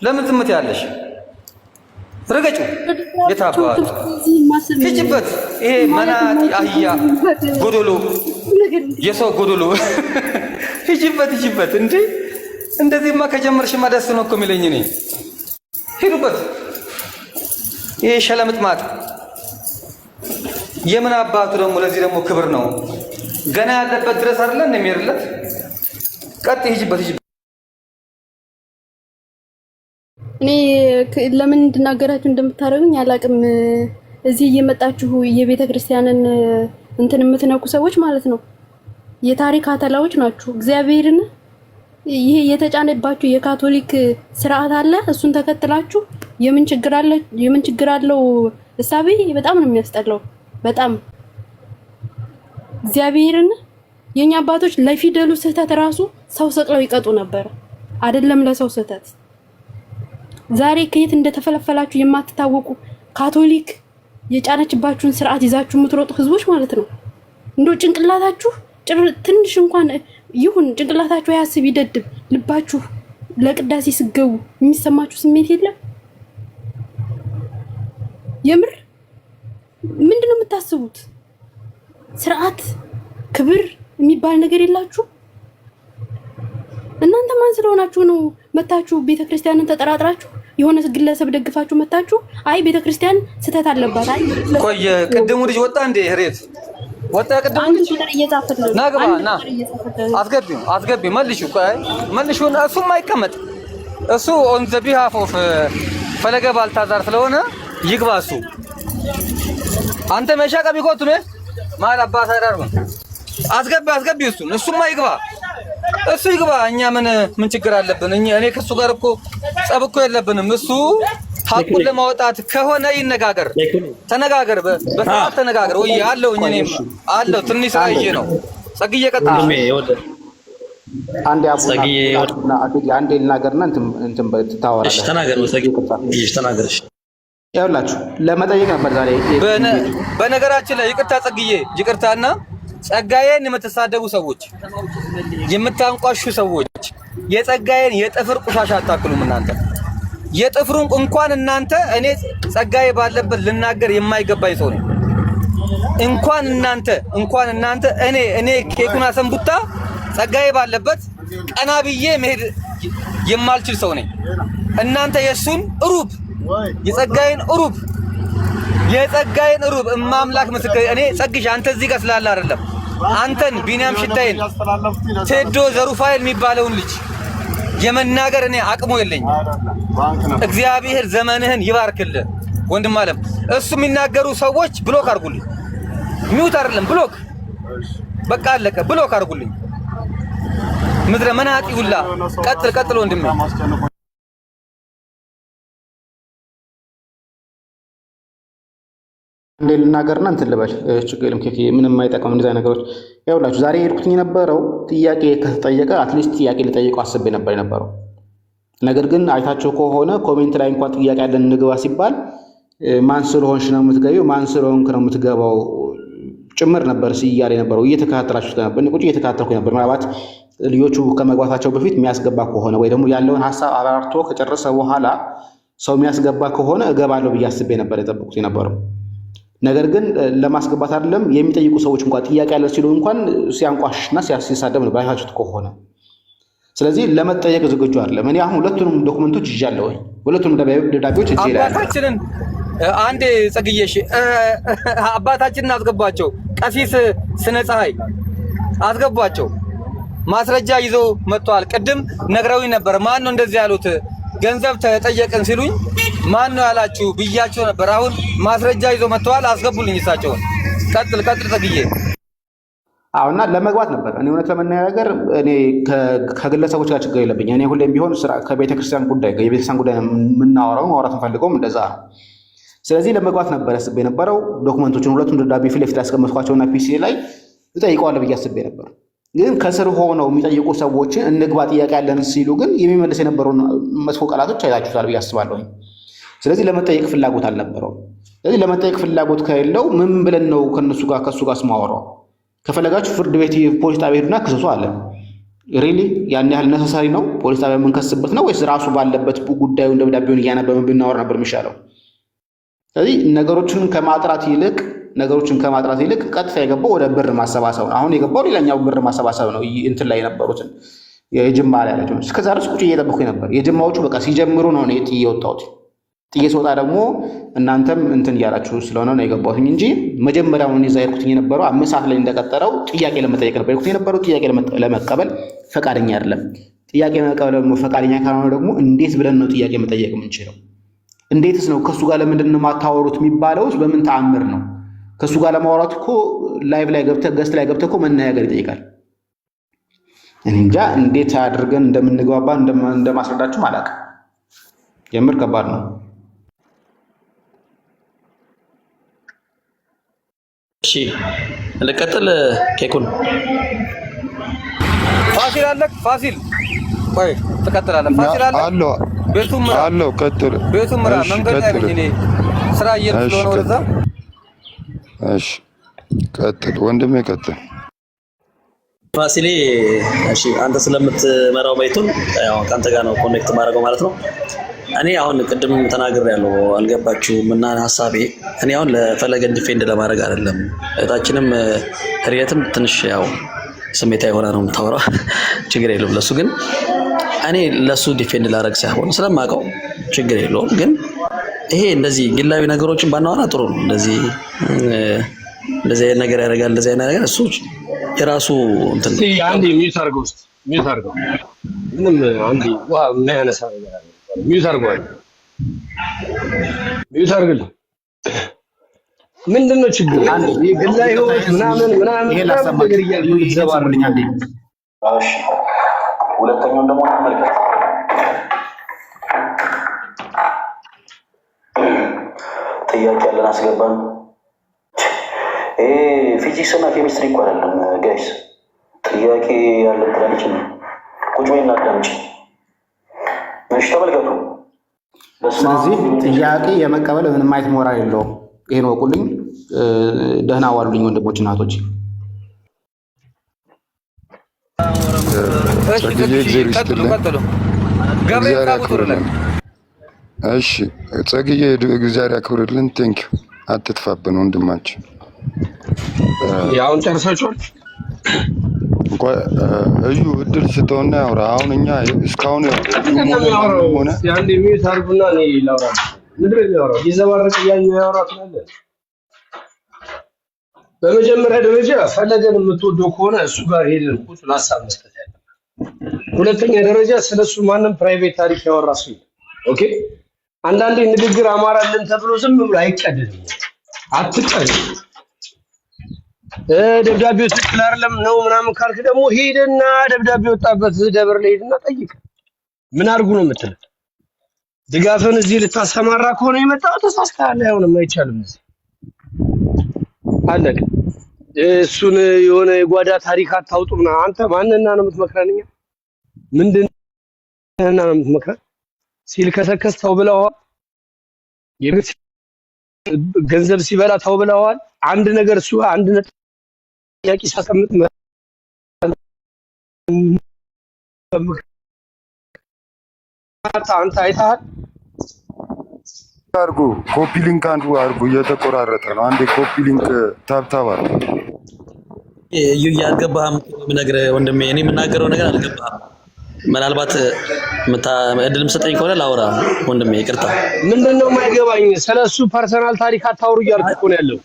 ለምን ዝም ትያለሽ? ረገጪው የታባቱ ሂጂበት። ይሄ መናጢ አህያ ጎዶሎ የሰው ጎዶሎ ሂጂበት እንዴ! እንደዚህማ ከጀመርሽማ ደስ ነው እኮ የሚለኝ እኔ። ሂዱበት። ይሄ ሸለምጥማጥ የምን አባቱ ደግሞ ለዚህ ደግሞ ክብር ነው ገና ያለበት ድረስ አይደለ እንደሚርለት ቀጥ ሂጂበት። እኔ ለምን እንድናገራችሁ እንደምታረጉኝ አላቅም። እዚህ እየመጣችሁ የቤተ ክርስቲያንን እንትን የምትነኩ ሰዎች ማለት ነው የታሪክ አተላዎች ናችሁ። እግዚአብሔርን ይሄ የተጫነባችሁ የካቶሊክ ስርዓት አለ። እሱን ተከትላችሁ የምን ችግር አለው እሳቤ በጣም ነው የሚያስጠላው። በጣም እግዚአብሔርን የኛ አባቶች ለፊደሉ ስህተት ራሱ ሰው ሰቅለው ይቀጡ ነበር፣ አይደለም ለሰው ስህተት። ዛሬ ከየት እንደተፈለፈላችሁ የማትታወቁ ካቶሊክ የጫነችባችሁን ስርዓት ይዛችሁ የምትሮጡ ህዝቦች ማለት ነው። እንደው ጭንቅላታችሁ ትንሽ እንኳን ይሁን ጭንቅላታችሁ ያስብ ይደድብ፣ ልባችሁ ለቅዳሴ ስገቡ የሚሰማችሁ ስሜት የለም። የምር ምንድነው የምታስቡት? ስርዓት ክብር የሚባል ነገር የላችሁ እናንተ። ማን ስለሆናችሁ ነው መታችሁ ቤተክርስቲያንን ተጠራጥራችሁ የሆነ ግለሰብ ደግፋችሁ መታችሁ? አይ ቤተክርስቲያን ስህተት አለባት። አይ ቆይ ቅድሙ ልጅ ወጣ እንዴ? ህሬት ወጣ ቅድሙ ልጅ ናግባ ና አስገቢ መልሹ። ቆይ መልሹ። እሱም አይቀመጥ። እሱ ኦን ዘ ቢሃፍ ኦፍ ፈለገ ባልታዛር ስለሆነ ይግባ እሱ። አንተ መሻቀ ቢቆቱ ነው ማል አባታ ዳርጉ አስገቢ እሱማ ይግባ። እሱ ይግባ። እኛ ምን ችግር አለብን? እኔ ከሱ ጋር እኮ ጸብ እኮ የለብንም። እሱ ሐቁን ለማውጣት ከሆነ ይነጋገር፣ ተነጋገር፣ በሰዓት ተነጋገር። ወይ አለው እኔም አለው ትንሽ ሳይዬ ነው ጸግዬ ቀጥታ አንዴ አቡና አንዴ ልናገርና እንትን ታወራለህ። እሺ ተናገር ነው ጸግዬ እሺ ተናገርሽ። ያውላችሁ ለመጠየቅ ነበር ዛሬ። በነገራችን ላይ ይቅርታ ጸግዬ፣ ይቅርታና ጸጋዬን የምትሳደቡ ሰዎች፣ የምታንቋሹ ሰዎች የጸጋዬን የጥፍር ቁሻሻ አታክሉም እናንተ። የጥፍሩን እንኳን እናንተ እኔ ጸጋዬ ባለበት ልናገር የማይገባኝ ሰው ነኝ። እንኳን እናንተ እኔ ኬኩና ሰንቡታ ጸጋዬ ባለበት ቀና ብዬ መሄድ የማልችል ሰው ነኝ። እናንተ የሱን ሩብ የጸጋዬን ሩብ እማምላክ ምስክር እኔ ጸግሽ አንተ እዚህ ጋር ስላለ አይደለም። አንተን ቢኒያም ሽታዬን ቴዶ ዘሩፋኤል የሚባለውን ልጅ የመናገር እኔ አቅሙ የለኝ። እግዚአብሔር ዘመንህን ይባርክልህ ወንድም አለም። እሱ የሚናገሩ ሰዎች ብሎክ አድርጉልኝ። ሚውት አይደለም ብሎክ፣ በቃ አለቀ። ብሎክ አድርጉልኝ። ምድረ መናጢ ሁላ ቀጥል ወንድሜ። እንዴ ልናገርና እንትን ልበል ችግር የለም። ምንም አይጠቅም እንደዛ ነገሮች። ያውላችሁ ዛሬ ሄድኩኝ የነበረው ጥያቄ ከተጠየቀ አትሊስት ጥያቄ ልጠይቀው አስቤ ነበር የነበረው። ነገር ግን አይታችሁ ከሆነ ኮሜንት ላይ እንኳን ጥያቄ ያለን እንግባ ሲባል ማን ስለሆንሽ ነው የምትገቢው፣ ማን ስለሆንክ ነው የምትገባው ጭምር ነበር ሲያለ የነበረው። እየተከታተላችሁ ነበር፣ ቁጭ እየተከታተልኩ ነበር። ምናልባት ልጆቹ ከመግባታቸው በፊት የሚያስገባ ከሆነ ወይ ደግሞ ያለውን ሀሳብ አብራርቶ ከጨረሰ በኋላ ሰው የሚያስገባ ከሆነ እገባለሁ ብዬ አስቤ ነበር የጠበቁት የነበረው። ነገር ግን ለማስገባት አይደለም የሚጠይቁ ሰዎች እንኳን ጥያቄ ያለ ሲሉ እንኳን ሲያንቋሽና ሲሳደብ ነው ባይታችሁት ከሆነ። ስለዚህ ለመጠየቅ ዝግጁ አይደለም። እኔ አሁን ሁለቱንም ዶክመንቶች ይዣለሁ፣ ሁለቱንም ደብዳቤዎች እጄ ላይ አባታችንን አንዴ ጸግዬሽ አባታችንን አስገቧቸው። ቀሲስ ስነ ፀሐይ አስገቧቸው። ማስረጃ ይዘው መጥተዋል። ቅድም ነግረውኝ ነበር። ማን ነው እንደዚህ ያሉት? ገንዘብ ተጠየቅን ሲሉኝ ማን ነው ያላችሁ ብያቸው ነበር። አሁን ማስረጃ ይዘው መጥተዋል። አስገቡልኝ እሳቸውን። ቀጥል ጸግዬ። አሁንና ለመግባት ነበር። እኔ እውነት ለመናገር እኔ ከግለሰቦች ጋር ችግር የለብኝ። እኔ ሁሌም ቢሆን ከቤተክርስቲያን ጉዳይ የቤተክርስቲያን ጉዳይ የምናወራው ማውራት እንፈልገውም እንደዛ ነው። ስለዚህ ለመግባት ነበር ያስቤ የነበረው። ዶክመንቶችን ሁለቱም ደብዳቤ ፊት ለፊት ያስቀመጥኳቸውና ፒሲ ላይ እጠይቀዋለሁ ብዬ አስቤ ነበር። ግን ከስር ሆነው የሚጠይቁ ሰዎችን እንግባ ጥያቄ ያለን ሲሉ ግን የሚመልስ የነበረውን መጥፎ ቃላቶች አይታችሁታል ብዬ አስባለሁ። ስለዚህ ለመጠየቅ ፍላጎት አልነበረውም። ስለዚህ ለመጠየቅ ፍላጎት ከሌለው ምን ብለን ነው ከሱ ጋር ስማወራው? ከፈለጋችሁ ፍርድ ቤት ፖሊስ ጣቢያ ሄዱና ክሰሱ አለ። ሪሊ ያን ያህል ነሰሳሪ ነው ፖሊስ ጣቢያ የምንከስበት ነው ወይስ ራሱ ባለበት ጉዳዩን ደብዳቤውን እያነበብን ብናወራ ነበር የሚሻለው? ስለዚህ ነገሮችን ከማጥራት ይልቅ ቀጥታ የገባው ወደ ብር ማሰባሰብ ነው። አሁን የገባው ሌላኛው ብር ማሰባሰብ ነው። እንትን ላይ የነበሩትን የጅማ ላይ ያላቸው እስከዛ ድረስ ቁጭ እየጠበኩኝ ነበር። የጅማዎቹ በቃ ሲጀምሩ ነው እኔ ጥዬ ወጣሁት። ጥዬ ስወጣ ደግሞ እናንተም እንትን እያላችሁ ስለሆነ ነው የገባሁት እንጂ መጀመሪያውን እዛ የሄድኩት የነበረው 5 ሰዓት ላይ እንደቀጠረው ጥያቄ ለመጠየቅ ነበር የሄድኩት የነበረው። ጥያቄ ለመቀበል ፈቃደኛ አይደለም። ጥያቄ ለመቀበል ደግሞ ፈቃደኛ ካልሆነ ደግሞ እንዴት ብለን ነው ጥያቄ መጠየቅ የምንችለው? እንዴትስ ነው ከሱ ጋር ለምንድን ነው የማታወሩት የሚባለውስ በምን ተአምር ነው? ከሱ ጋር ለማውራት እኮ ላይቭ ላይ ገብተህ ገስት ላይ ገብተህ እኮ መነጋገር ይጠይቃል። እኔ እንጃ እንዴት አድርገን እንደምንግባባ እንደማስረዳችሁ አላውቅም። የምር ከባድ ነው። እሺ ልቀጥል። ኬኩን ፋሲል አለክ ፋሲል ቆይ ትቀጥላለህ። ፋሲል አለ ቤቱም አለው ቀጥል። ቤቱም ምራ መንገድ ላይ እኔ ስራ እየሄድኩ ስለሆነ ወደዛ። እሺ ቀጥል ወንድሜ ቀጥል። ፋሲሌ እሺ አንተ ስለምትመራው ቤቱን ያው ካንተ ጋር ነው ኮኔክት ማድረገው ማለት ነው። እኔ አሁን ቅድም ተናግሬያለሁ አልገባችሁም እና ሐሳቤ እኔ አሁን ለፈለገ ዲፌንድ ለማድረግ አይደለም። እታችንም ሪየትም ትንሽ ያው ስሜታዊ ሆና ነው የምታወራው ችግር የለውም ለሱ። ግን እኔ ለሱ ዲፌንድ ላደርግ ሳይሆን ስለማውቀው ችግር የለውም። ግን ይሄ እንደዚህ ግላዊ ነገሮችን ባናወራ ጥሩ ነው። እንደዚህ ነገር ያደርጋል እንደዚህ አይነት ነገር እሱ የራሱ እንትን አንዴ ሚውት አድርገው ምንም አንዴ ዋ የማያነሳ ነገር አለ። ሚውት አድርግልህ። ምንድን ነው ችግር? ግላዊ ህይወት ምናምን ይሄ ላሰማችሁ ይዘባርልኝ አንዴ። እሺ ሁለተኛውን ደግሞ ተመልከት። ጥያቄ ያለን አስገባን። ፊዚክስ እና ኬሚስትሪ እኮ አይደለም ጋይስ። ጥያቄ ያለን ትላለች ነው። ቁጭ በይና አዳምጪ። እሺ ተመልከቱ። ስለዚህ ጥያቄ የመቀበል ምንም አይነት ሞራል የለውም። ይሄን ወቁልኝ። ደህና ዋሉልኝ ወንድሞች እናቶች። እሺ ጸግዬ እግዚአብሔር ያክብርልን። ቴንኪው አትጥፋብን ወንድማችን። ያውን ጨርሳችኋል? እዩ እድል ስተውና ያውራ። አሁን እኛ እስካሁን ሆነ ያንዴ ሚዩት አድርጉና እኔ ላውራ። ምንድን ነው የሚያወራው? ይዘባረቅ እያዩ ያወራት ነው። በመጀመሪያ ደረጃ ፈለገን የምትወደው ከሆነ እሱ ጋር ሄደን ቁጭ ሀሳብ መስጠት ያለ። ሁለተኛ ደረጃ ስለሱ ማንም ፕራይቬት ታሪክ ያወራ ሰው ኦኬ። አንዳንዴ ንግግር አማራልን ተብሎ ዝም ብሎ አይቀደድም። አትቀደድ። ደብዳቤው ትክክል አይደለም ነው ምናምን ካልክ ደግሞ ሄደና ደብዳቤ ወጣበት ደብር ላይ ሄድና ጠይቅ። ምን አድርጉ ነው የምትለው? ድጋፍን እዚህ ልታሰማራ ከሆነ የመጣው ተሳስተሃል። አይሆንም፣ አይቻልም። እዚህ አለቀ። እሱን የሆነ የጓዳ ታሪክ አታውጡና አንተ ማንና ነው የምትመክረን? እኛ ምንድነው ነው የምትመክረን? ሲል ከሰከስ ተው ብለዋል። የቤት ገንዘብ ሲበላ ተው ብለዋል። አንድ ነገር እሱ አንድ ጥያቄ ሳስቀምጥ አንተ አይተሃል። አርጉ ኮፒ ሊንክ አርጉ። እየተቆራረጠ ነው። አንዴ ኮፒ ሊንክ ታብታብ አርጉ። እዩ ያልገባህም የምነግርህ ወንድሜ፣ እኔ የምናገረው ነገር አልገባህም። ምናልባት እድል የምትሰጠኝ ከሆነ ላውራ ወንድሜ። ይቅርታ። ምንድነው የማይገባኝ? ስለሱ ፐርሰናል ታሪክ አታውሩ እያልኩ እኮ ነው ያለው።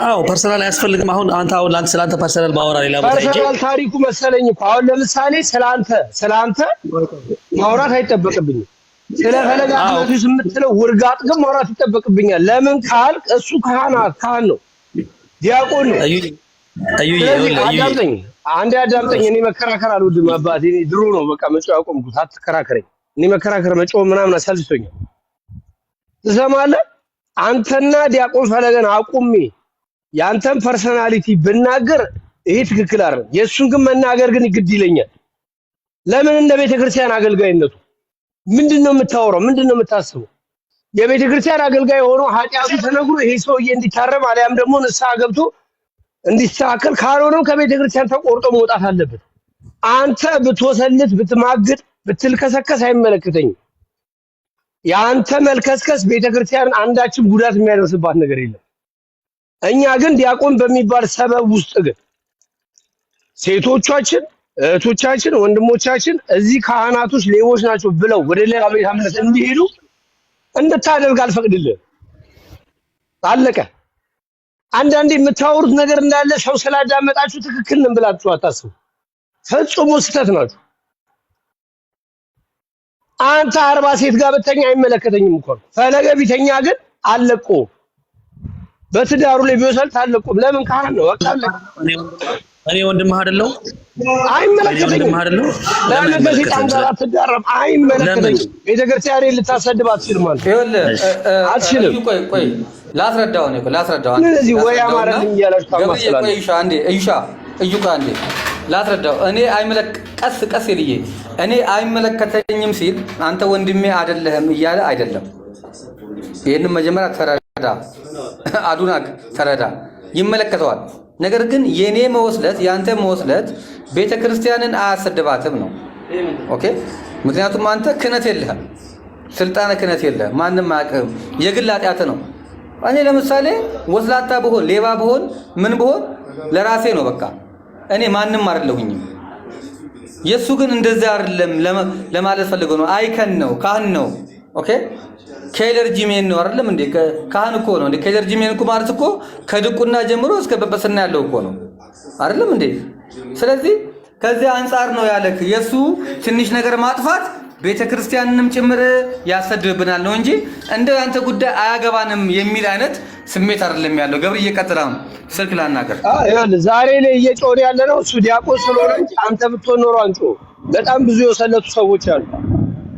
አዎ ፐርሰናል አያስፈልግም። አሁን ስላንተ ፐርሰናል ባወራ ሌላ ቦታ ሂጅ። ፐርሰናል ታሪኩ መሰለኝ እኮ አሁን ለምሳሌ ስላንተ ማውራት አይጠበቅብኝም። ስለ ፈለገ አትመልስ የምትለው ውርጋጥ ግን ማውራት ይጠበቅብኛል። ለምን ካልክ እሱ ካህን ነው፣ ዲያቆን ነው። አንዴ አዳምጠኝ። እኔ መከራከር አልወድም አባቴ። እኔ ድሮ ነው በቃ መጮህ ያቆምኩት። አትከራከረኝ። እኔ መከራከር መጮህ ምናምን አሰልችቶኛል። ትሰማለህ? አንተና ዲያቆን ፈለገን አቁሜ ያንተን ፐርሰናሊቲ ብናገር ይሄ ትክክል አይደለም። የሱን ግን መናገር ግን ግድ ይለኛል። ለምን እንደ ቤተክርስቲያን አገልጋይነቱ ምንድነው የምታወራው? ምንድነው የምታስበው? የቤተክርስቲያን አገልጋይ ሆኖ ኃጢአቱ ተነግሮ ይሄ ሰውዬ እንዲታረም አሊያም ደግሞ ንስሐ ገብቶ እንዲስተካከል ካልሆነም ከቤተክርስቲያን ተቆርጦ መውጣት አለበት። አንተ ብትወሰልት ብትማግጥ ብትልከሰከስ አይመለከተኝም። የአንተ መልከስከስ ቤተክርስቲያን አንዳችም ጉዳት የሚያደርስባት ነገር የለም። እኛ ግን ዲያቆን በሚባል ሰበብ ውስጥ ግን ሴቶቻችን፣ እህቶቻችን፣ ወንድሞቻችን እዚህ ካህናቶች ሌቦች ናቸው ብለው ወደ ሌላ ቤተ እምነት እንዲሄዱ እንድታደርግ አልፈቅድልህም። አለቀ። አንዳንዴ የምታወሩት ነገር እንዳለ ሰው ስላዳመጣችሁ ትክክል ነን ብላችሁ አታስቡ። ፈጽሞ ስህተት ናችሁ። አንተ 40 ሴት ጋር ብተኛ አይመለከተኝም እኮ ፈለገ ቢተኛ ግን አለቆ በትዳሩ ላይ ቢወሰል ታለቁም። ለምን ካህን ነው? በቃ አለቀ። እኔ ወንድምህ አይደለሁ? አይመለከተኝም። ለምን በሴጣን ጋር አትዳረም? አይመለከተኝም። ቤተክርስቲያኔን ልታሰድብ አትችልም ማለት አትችልም። ቆይ ላስረዳው ነው። ላስረዳው ስለዚህ ወይ አማረልኝ እያላችሁ ታማስላለ። ቆይ እዩሻ አንዴ እዩካ አንዴ ላስረዳው። እኔ ቀስ ይልዬ እኔ አይመለከተኝም ሲል አንተ ወንድሜ አይደለህም እያለ አይደለም። ይሄንን መጀመሪያ ተረዳ። አዱናክ ተረዳ። ይመለከተዋል። ነገር ግን የኔ መወስለት ያንተ መወስለት ቤተክርስቲያንን አያሰድባትም ነው። ኦኬ። ምክንያቱም አንተ ክህነት የለህም፣ ስልጣነ ክህነት የለህም፣ ማንም አያውቅም። የግል ኃጢአት ነው። እኔ ለምሳሌ ወስላታ ብሆን ሌባ ብሆን ምን ብሆን ለራሴ ነው በቃ። እኔ ማንም አይደለሁኝም። የሱ ግን እንደዛ አይደለም ለማለት ፈልገው ነው። አይከን ነው፣ ካህን ነው። ኦኬ። ከኤለርጂሜን ነው አይደለም እንዴ? ካህን እኮ ነው እንዴ? ከኤለርጂሜን እኮ ማለት እኮ ከድቁና ጀምሮ እስከ በበስና ያለው እኮ ነው አይደለም እንዴ? ስለዚህ ከዚህ አንፃር ነው ያለክ የሱ ትንሽ ነገር ማጥፋት ቤተክርስቲያንንም ጭምር ያሰድብናል ነው እንጂ እንደ አንተ ጉዳይ አያገባንም የሚል አይነት ስሜት አይደለም ያለው። ገብርዬ ቀጥላ ስልክ ላናገር። ይኸውልህ ዛሬ ላይ እየጮህ ያለ ነው እሱ ዲያቆን ስለሆነ እንጂ አንተ ብትሆን ኖሮ አንጮ በጣም ብዙ የወሰለቱ ሰዎች አሉ።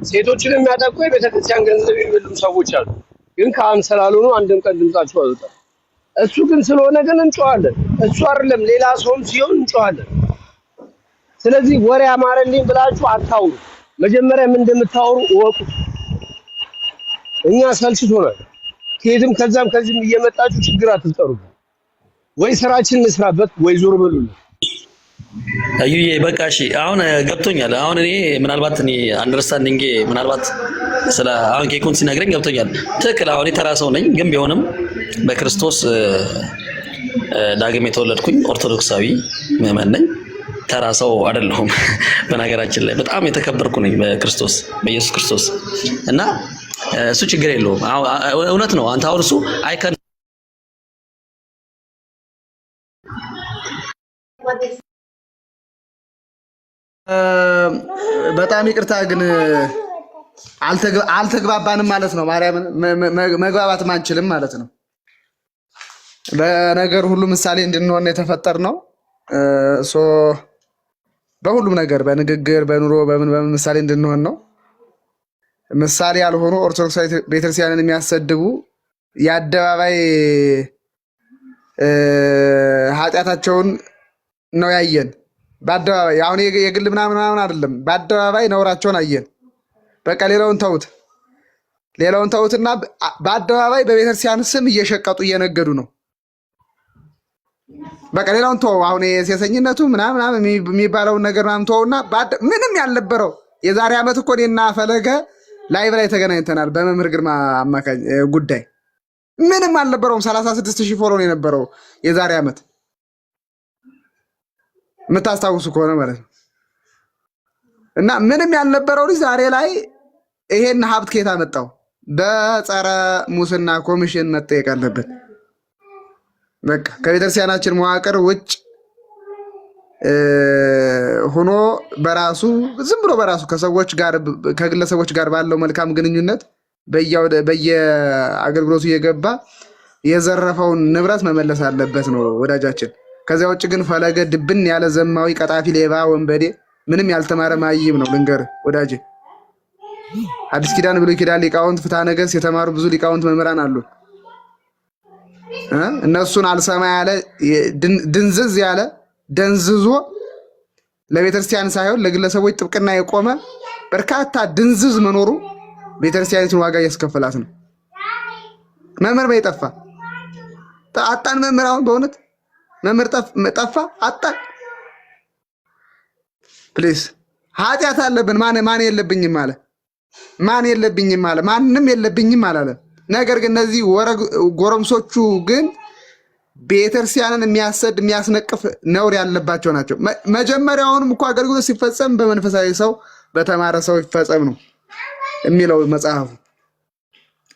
ሴቶችን የሚያጠቁ የቤተክርስቲያን ገንዘብ የሚበሉ ሰዎች አሉ። ግን ካህን ስላልሆኑ አንድም ቀን ድምጻቸው አልወጣም። እሱ ግን ስለሆነ ግን እንጮሃለን። እሱ አይደለም ሌላ ሰውም ሲሆን እንጮሃለን። ስለዚህ ወሬ አማረልኝ ብላችሁ አታውሩ። መጀመሪያ ምን እንደምታወሩ እወቁ። እኛ ሰልችቶናል። ከየትም ከዛም ከዚህም እየመጣችሁ ችግር አትጠሩ። ወይ ስራችን እንስራበት ወይ ዞር በሉልን። አዩዬ በቃ እሺ፣ አሁን ገብቶኛል። አሁን እኔ ምናልባት አንደርስታንዲንግ ምናልባት ስለ አሁን ኬኩን ሲነግረኝ ገብቶኛል። ትክክል። አሁን የተራ ሰው ነኝ፣ ግን ቢሆንም በክርስቶስ ዳግም የተወለድኩኝ ኦርቶዶክሳዊ ምዕመን ነኝ። ተራ ሰው አይደለሁም። በነገራችን ላይ በጣም የተከበርኩ ነኝ በክርስቶስ በኢየሱስ ክርስቶስ እና እሱ ችግር የለውም። እውነት ነው። አንተ አሁን እሱ አይከን በጣም ይቅርታ ግን አልተግባባንም ማለት ነው። ማርያምን መግባባትም አንችልም ማለት ነው። በነገር ሁሉ ምሳሌ እንድንሆን የተፈጠር ነው። በሁሉም ነገር በንግግር በኑሮ በምን ምሳሌ እንድንሆን ነው። ምሳሌ ያልሆኑ ኦርቶዶክሳዊ ቤተክርስቲያንን የሚያሰድቡ የአደባባይ ኃጢአታቸውን ነው ያየን። በአደባባይ አሁን የግል ምናምን አይደለም፣ በአደባባይ ነውራቸውን አየን። በቃ ሌላውን ተውትና በአደባባይ በቤተክርስቲያን ስም እየሸቀጡ እየነገዱ ነው። በቃ ሌላውን ተው። አሁን የሴሰኝነቱ ምናምን የሚባለውን ነገር ምናምን ተውና ምንም ያልነበረው የዛሬ ዓመት እኮ እኔና ፈለገ ላይቭ ላይ ተገናኝተናል። በመምህር ግርማ አማካኝ ጉዳይ ምንም አልነበረውም። 36,000 ፎሎ ነው የነበረው የዛሬ ዓመት የምታስታውሱ ከሆነ ማለት ነው። እና ምንም ያልነበረው ልጅ ዛሬ ላይ ይሄን ሀብት ከየት አመጣው? በጸረ ሙስና ኮሚሽን መጠየቅ አለበት። በቃ ከቤተክርስቲያናችን መዋቅር ውጭ ሆኖ በራሱ ዝም ብሎ በራሱ ከሰዎች ጋር ከግለሰቦች ጋር ባለው መልካም ግንኙነት በየአገልግሎቱ እየገባ የዘረፈውን ንብረት መመለስ አለበት ነው ወዳጃችን። ከዚያ ውጭ ግን ፈለገ ድብን ያለ ዘማዊ ቀጣፊ ሌባ ወንበዴ ምንም ያልተማረ ማይም ነው። ልንገር ወዳጄ፣ አዲስ ኪዳን ብሉይ ኪዳን ሊቃውንት ፍትሐ ነገሥት የተማሩ ብዙ ሊቃውንት መምህራን አሉ። እነሱን አልሰማ ያለ ድንዝዝ ያለ ደንዝዞ ለቤተክርስቲያን ሳይሆን ለግለሰቦች ጥብቅና የቆመ በርካታ ድንዝዝ መኖሩ ቤተክርስቲያኒቱን ዋጋ እያስከፈላት ነው። መምህር በይጠፋ አጣን። መምህር አሁን በእውነት መምህር ጠፋ አጣን። ፕሊዝ ኃጢአት አለብን። ማን የለብኝም አለ? ማን የለብኝም አለ? ማንም የለብኝም አላለ። ነገር ግን እነዚህ ጎረምሶቹ ግን ቤተክርስቲያንን የሚያሰድ የሚያስነቅፍ ነውር ያለባቸው ናቸው። መጀመሪያውንም እኮ አገልግሎት ሲፈጸም በመንፈሳዊ ሰው በተማረ ሰው ይፈጸም ነው የሚለው መጽሐፉ።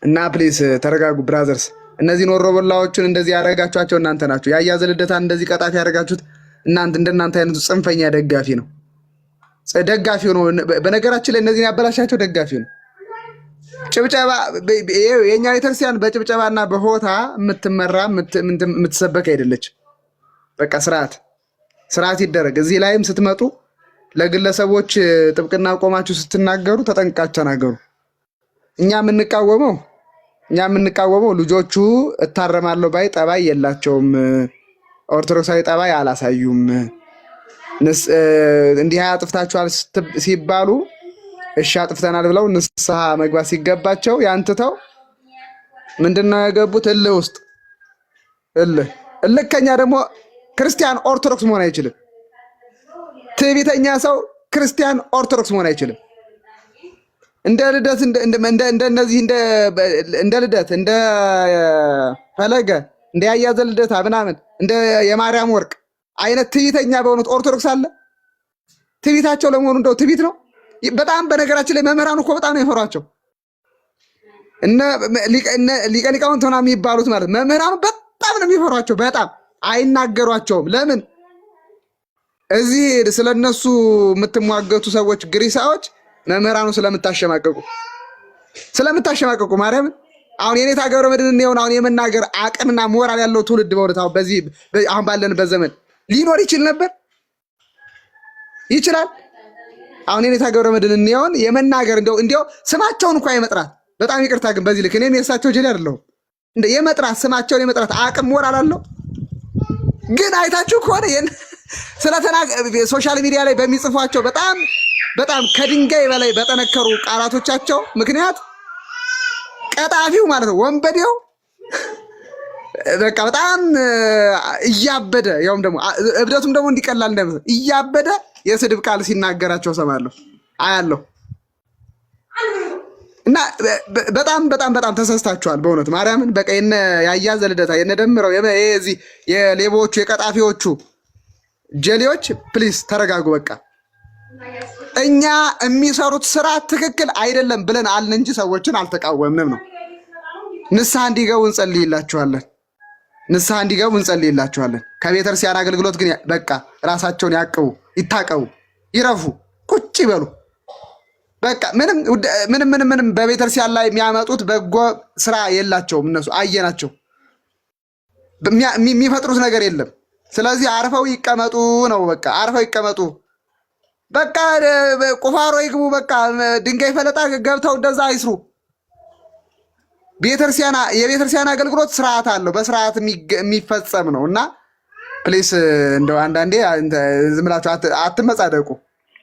እና ፕሊዝ ተረጋጉ ብራዘርስ። እነዚህን ወሮበላዎችን እንደዚህ ያደረጋችኋቸው እናንተ ናቸው። ያያዘ ልደታን እንደዚህ ቀጣፊ ያደረጋችሁት እናንተ እንደናንተ አይነቱ ጽንፈኛ ደጋፊ ነው። ደጋፊ ነው። በነገራችን ላይ እነዚህን ያበላሻቸው ደጋፊ ነው። ጭብጨባ የኛ ቤተክርስቲያን በጭብጨባና በሆታ የምትመራ የምትሰበክ አይደለች። በቃ ስርዓት ይደረግ። እዚህ ላይም ስትመጡ ለግለሰቦች ጥብቅና ቆማችሁ ስትናገሩ ተጠንቅቃችሁ ተናገሩ። እኛ የምንቃወመው ልጆቹ እታረማለሁ ባይ ጠባይ የላቸውም። ኦርቶዶክሳዊ ጠባይ አላሳዩም። እንዲህ አጥፍታችኋል ሲባሉ እሺ አጥፍተናል ብለው ንስሐ መግባት ሲገባቸው ያንተው ምንድነው የገቡት? እልህ ውስጥ እልከኛ ደግሞ ክርስቲያን ኦርቶዶክስ መሆን አይችልም። ትዕቢተኛ ሰው ክርስቲያን ኦርቶዶክስ መሆን አይችልም። እንደ ልደት እንደ ልደት እንደ ፈለገ እንደ ያያዘ ልደታ ምናምን እንደ የማርያም ወርቅ አይነት ትዕቢተኛ በእውነት ኦርቶዶክስ አለ? ትዕቢታቸው ለመሆኑ እንደው ትዕቢት ነው? በጣም በነገራችን ላይ መምህራን እኮ በጣም ነው የፈሯቸው። ሊቀ ሊቃውንት ምናምን የሚባሉት ማለት መምህራኑ በጣም ነው የሚፈሯቸው። በጣም አይናገሯቸውም። ለምን? እዚህ ስለነሱ የምትሟገቱ ሰዎች ግሪሳዎች መምህራኑ ስለምታሸማቀቁ ማርያምን አሁን የኔታ ገብረ መድኅን ነው አሁን የመናገር አቅምና ሞራል ያለው ትውልድ በእውነት አሁን ባለንበት ዘመን ሊኖር ይችል ነበር? ይችላል? አሁን የኔታ ገብረ መድኅን ነው የመናገር እንደው ስማቸውን እንኳን የመጥራት በጣም ይቅርታ ግን በዚህ ልክ እኔም የእሳቸው ጀሌ አይደለሁም። የመጥራት ስማቸውን የመጥራት አቅም ሞራል አለው። ግን አይታችሁ ከሆነ ሶሻል ሚዲያ ላይ በሚጽፏቸው በጣም ከድንጋይ በላይ በጠነከሩ ቃላቶቻቸው ምክንያት ቀጣፊው ማለት ነው ወንበዴው በቃ በጣም እያበደ ያውም ደግሞ እብደቱም ደግሞ እንዲቀላል እንደምሰል እያበደ የስድብ ቃል ሲናገራቸው ሰማለሁ አያለሁ። እና በጣም ተሰስታችኋል በእውነት ማርያምን። በቃ የነ ያያዘ ልደታ የነ ደምረው የዚህ የሌቦቹ የቀጣፊዎቹ ጀሌዎች ፕሊዝ ተረጋጉ። በቃ እኛ የሚሰሩት ስራ ትክክል አይደለም ብለን አልን እንጂ ሰዎችን አልተቃወምንም ነው። ንስሐ እንዲገቡ እንጸልይላቸዋለን። ከቤተክርስቲያን አገልግሎት ግን በቃ ራሳቸውን ይታቀቡ፣ ይረፉ፣ ቁጭ ይበሉ። በቃ ምንም በቤተክርስቲያን ላይ የሚያመጡት በጎ ስራ የላቸውም። እነሱ አየናቸው፣ የሚፈጥሩት ነገር የለም። ስለዚህ አርፈው ይቀመጡ ነው። በቃ አርፈው ይቀመጡ። በቃ ቁፋሮ ይግቡ። በቃ ድንጋይ ፈለጣ ገብተው እንደዛ አይስሩ። የቤተክርስቲያን አገልግሎት ስርዓት አለው፣ በስርዓት የሚፈጸም ነው። እና ፕሊስ እንደው አንዳንዴ ዝም ብላችሁ አትመጻደቁ።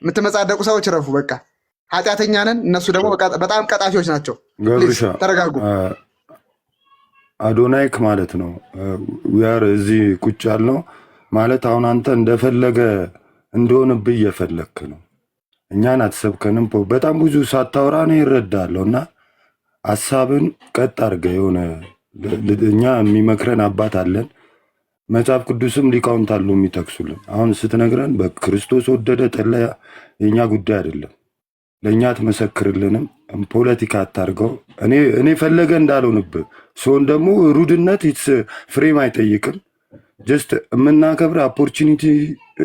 የምትመጻደቁ ሰዎች ረፉ። በቃ ኃጢአተኛ ነን፣ እነሱ ደግሞ በጣም ቀጣፊዎች ናቸው። ተረጋጉ። አዶናይክ ማለት ነው ዊያር እዚህ ቁጭ ያልነው ማለት አሁን አንተ እንደፈለገ እንደሆንብህ እየፈለክ ነው። እኛን አትሰብከንም። በጣም ብዙ ሳታወራ ነው ይረዳለሁ። እና ሀሳብን ቀጥ አድርገህ የሆነ እኛ የሚመክረን አባት አለን። መጽሐፍ ቅዱስም ሊቃውንት አሉ የሚጠቅሱልን። አሁን ስትነግረን በክርስቶስ ወደደ ጠላ የእኛ ጉዳይ አይደለም። ለእኛ አትመሰክርልንም። ፖለቲካ አታርገው። እኔ ፈለገ እንዳልሆንብህ ሲሆን ደግሞ ሩድነት ፍሬም አይጠይቅም። ጀስት የምናከብር ኦፖርቹኒቲ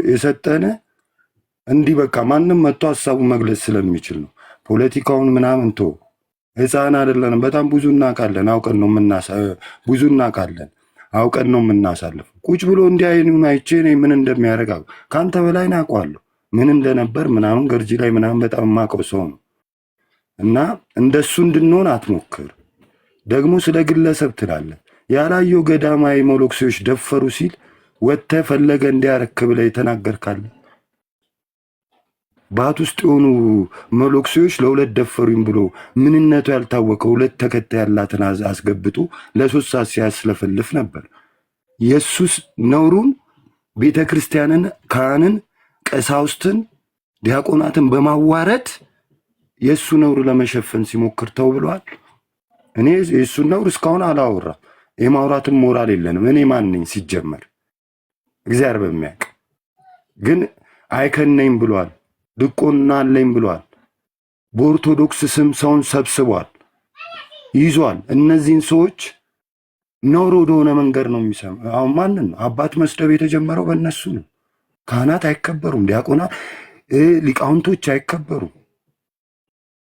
የሰጠነ እንዲህ በቃ ማንም መጥቶ ሀሳቡን መግለጽ ስለሚችል ነው። ፖለቲካውን ምናምን ቶ ህፃን አይደለንም። በጣም ብዙ እናውቃለን። ብዙ እናውቃለን። አውቀን ነው የምናሳልፍ። ቁጭ ብሎ እንዲህ አይኑን አይቼ ምን እንደሚያደርግ ከአንተ በላይ ናውቀዋለሁ። ምን እንደነበር ምናምን ገርጂ ላይ ምናምን በጣም የማውቀው ሰው ነው። እና እንደሱ እንድንሆን አትሞክር። ደግሞ ስለ ግለሰብ ትላለህ። ያላየው ገዳማዊ ሞሎክሴዎች ደፈሩ ሲል ወጥተህ ፈለገ እንዲያረክ ብለህ የተናገርካለ ባት ውስጥ የሆኑ ሞሎክሴዎች ለሁለት ደፈሩኝ ብሎ ምንነቱ ያልታወቀ ሁለት ተከታይ ያላትን አስገብቶ ለ3 ሰዓት ሲያስለፈልፍ ነበር። ኢየሱስ ነውሩን ቤተክርስቲያንን፣ ካህንን፣ ቀሳውስትን፣ ዲያቆናትን በማዋረድ የሱ ነውር ለመሸፈን ሲሞክር ተው ብሏል። እኔ የሱ ነውር እስካሁን አላወራም። የማውራትም ሞራል የለንም። እኔ ማን ነኝ ሲጀመር? እግዚአብሔር በሚያውቅ ግን አይከነኝ ብሏል። ድቆና አለኝ ብሏል። በኦርቶዶክስ ስም ሰውን ሰብስቧል፣ ይዟል። እነዚህን ሰዎች ነውር ወደሆነ መንገድ ነው የሚሰማ። አሁን ማንን ነው አባት መስደብ የተጀመረው? በእነሱ ነው። ካህናት አይከበሩም፣ ዲያቆናት ሊቃውንቶች አይከበሩም።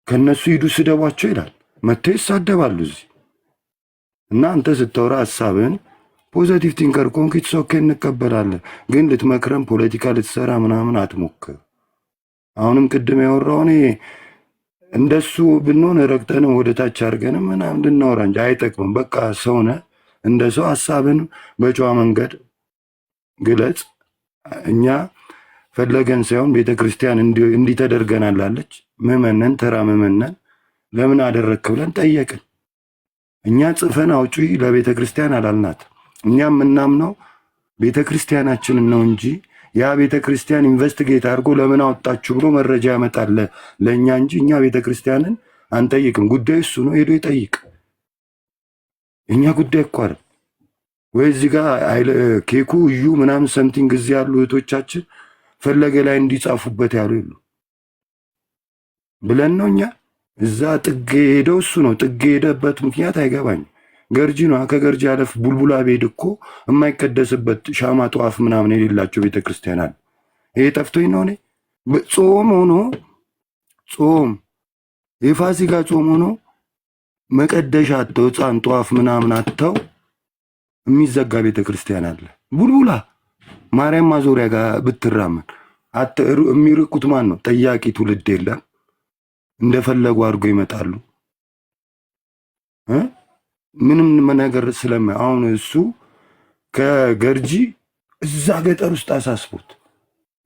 ከነሱ ሂዱ ስደቧቸው ይላል። መጥተው ይሳደባሉ እዚህ እና አንተ ስታወራ ሐሳብን ፖዚቲቭ ቲንከር ኮንኪት ሶኬ እንቀበላለን። ግን ልትመክረን ፖለቲካ ልትሰራ ምናምን አትሞክር። አሁንም ቅድም ያወራው እኔ እንደሱ ብንሆን ረግጠን ወደ ታች አድርገን ምናምን እንድናወራ እንጂ አይጠቅምም። በቃ ሰውነ እንደ ሰው ሐሳብን በጨዋ መንገድ ግለጽ። እኛ ፈለገን ሳይሆን ቤተክርስቲያን እንዲህ ተደርገናላለች። ምዕመናን ተራ ምዕመናን ለምን አደረክ ብለን ጠየቅን። እኛ ጽፈን አውጪ ለቤተክርስቲያን አላልናት። እኛ የምናምነው ቤተክርስቲያናችንን ነው እንጂ ያ ቤተክርስቲያን ኢንቨስቲጌት አድርጎ ለምን አወጣችሁ ብሎ መረጃ ያመጣል ለእኛ እንጂ እኛ ቤተክርስቲያንን አንጠይቅም። ጉዳይ እሱ ነው፣ ሄዶ ይጠይቅ። እኛ ጉዳይ እኮ አይደል ወይ? እዚህ ጋር ኬኩ እዩ ምናምን ሰምቲንግ እዚህ ያሉ እህቶቻችን ፈለገ ላይ እንዲጻፉበት ያሉ ይሉ ብለን ነው እኛ እዛ ጥግ ሄደው እሱ ነው ጥግ ሄደበት ምክንያት አይገባኝም። ገርጂ ነው። ከገርጂ አለፍ ቡልቡላ ቤድ እኮ የማይቀደስበት ሻማ ጧፍ ምናምን የሌላቸው ቤተክርስቲያን አለ። ይሄ ጠፍቶኝ ነው። እኔ ጾም ሆኖ ጾም የፋሲካ ጾም ሆኖ መቀደሻ አጥተው ሕፃን ጧፍ ምናምን አጥተው የሚዘጋ ቤተክርስቲያን አለ። ቡልቡላ ማርያም ማዞሪያ ጋር ብትራመን የሚርቁት ማን ነው? ጠያቂ ትውልድ የለም። እንደፈለጉ አድርጎ ይመጣሉ። ምንም ነገር ስለማ አሁን እሱ ከገርጂ እዛ ገጠር ውስጥ አሳስቦት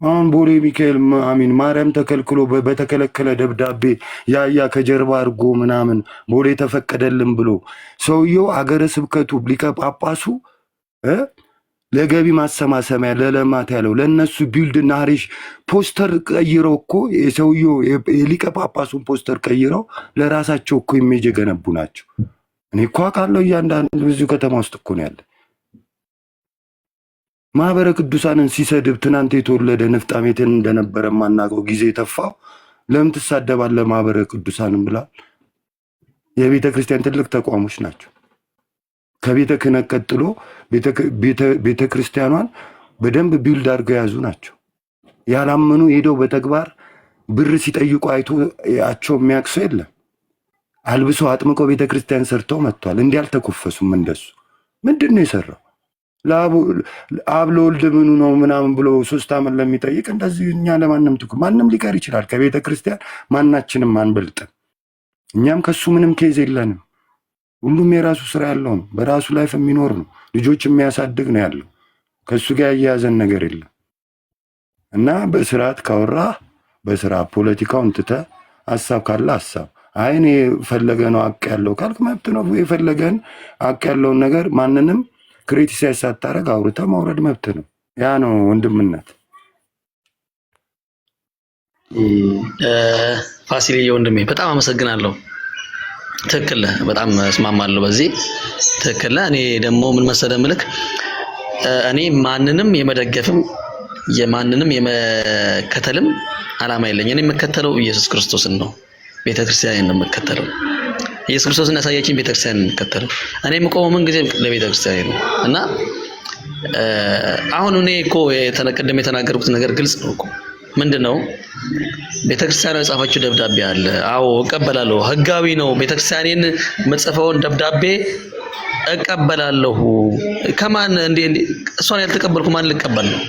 አሁን ቦሌ ሚካኤል አሚን ማርያም ተከልክሎ በተከለከለ ደብዳቤ ያያ ከጀርባ አድርጎ ምናምን ቦሌ ተፈቀደልን ብሎ ሰውየው አገረ ስብከቱ ሊቀ ጳጳሱ ለገቢ ማሰማሰሚያ ለለማት ያለው ለነሱ ቢልድ ናሪሽ ፖስተር ቀይረው እኮ የሰውየው የሊቀ ጳጳሱን ፖስተር ቀይረው ለራሳቸው እኮ ኢሜጅ ገነቡ ናቸው። እኔ እኮ አውቃለሁ። እያንዳንዱ ብዙ ከተማ ውስጥ እኮ ነው ያለ። ማህበረ ቅዱሳንን ሲሰድብ ትናንት የተወለደ ንፍጣሜትን እንደነበረ ማናውቀው ጊዜ ተፋው ለምን ትሳደባለህ ማህበረ ቅዱሳንን ብላል። የቤተ ክርስቲያን ትልቅ ተቋሞች ናቸው። ከቤተ ክህነት ቀጥሎ ቤተ ክርስቲያኗን በደንብ ቢልድ አድርገው ያዙ ናቸው። ያላመኑ ሄደው በተግባር ብር ሲጠይቁ አይቶአቸው የሚያውቅ ሰው የለም። አልብሰው አጥምቀው ቤተ ክርስቲያን ሰርተው መጥቷል። እንዲህ አልተኮፈሱም። እንደሱ ምንድን ነው የሰራው? አብ ለወልድ ምኑ ነው ምናምን ብሎ 3 ዓመት ለሚጠይቅ እንደዚህ እኛ ለማንም ማንም ሊቀር ይችላል። ከቤተ ክርስቲያን ማናችንም አንበልጥም። እኛም ከሱ ምንም ኬዝ የለንም። ሁሉም የራሱ ስራ ያለው ነው። በራሱ ላይፍ የሚኖር ነው። ልጆች የሚያሳድግ ነው ያለው። ከሱ ጋር ያያዘን ነገር የለም እና በስርዓት ካወራ በስራ ፖለቲካውን ትተህ ሐሳብ ካለ ሐሳብ አይኔ ፈለገ ነው አቅ ያለው ካልክ መብት ነው። የፈለገን አቅ ያለውን ነገር ማንንም ክሪቲሳይዝ ሳታረግ አውርተህ ማውረድ መብት ነው። ያ ነው ወንድምነት። ፋሲልዬ ወንድሜ በጣም አመሰግናለሁ። ትክክል፣ በጣም እስማማለሁ በዚህ ትክክል። እኔ ደግሞ ምን መሰለህ ምልክ እኔ ማንንም የመደገፍም የማንንም የመከተልም አላማ የለኝ። እኔ የምከተለው ኢየሱስ ክርስቶስን ነው። ቤተክርስቲያንን ነው የምከተለው። ኢየሱስ ክርስቶስን ያሳየችኝ ቤተክርስቲያንን ነው የምከተለው። እኔ የምቆመው ምን ጊዜ ለቤተክርስቲያን ነው እና አሁን እኔ እኮ ቅድም የተናገርኩት ነገር ግልጽ ነው እኮ ምንድነው? ቤተክርስቲያኗ የጻፈችው ደብዳቤ አለ። አዎ እቀበላለሁ። ህጋዊ ነው። ቤተክርስቲያኔን መጽፈውን ደብዳቤ እቀበላለሁ። ከማን እንዴ እሷን ያልተቀበልኩ ማን ልቀበል ነው?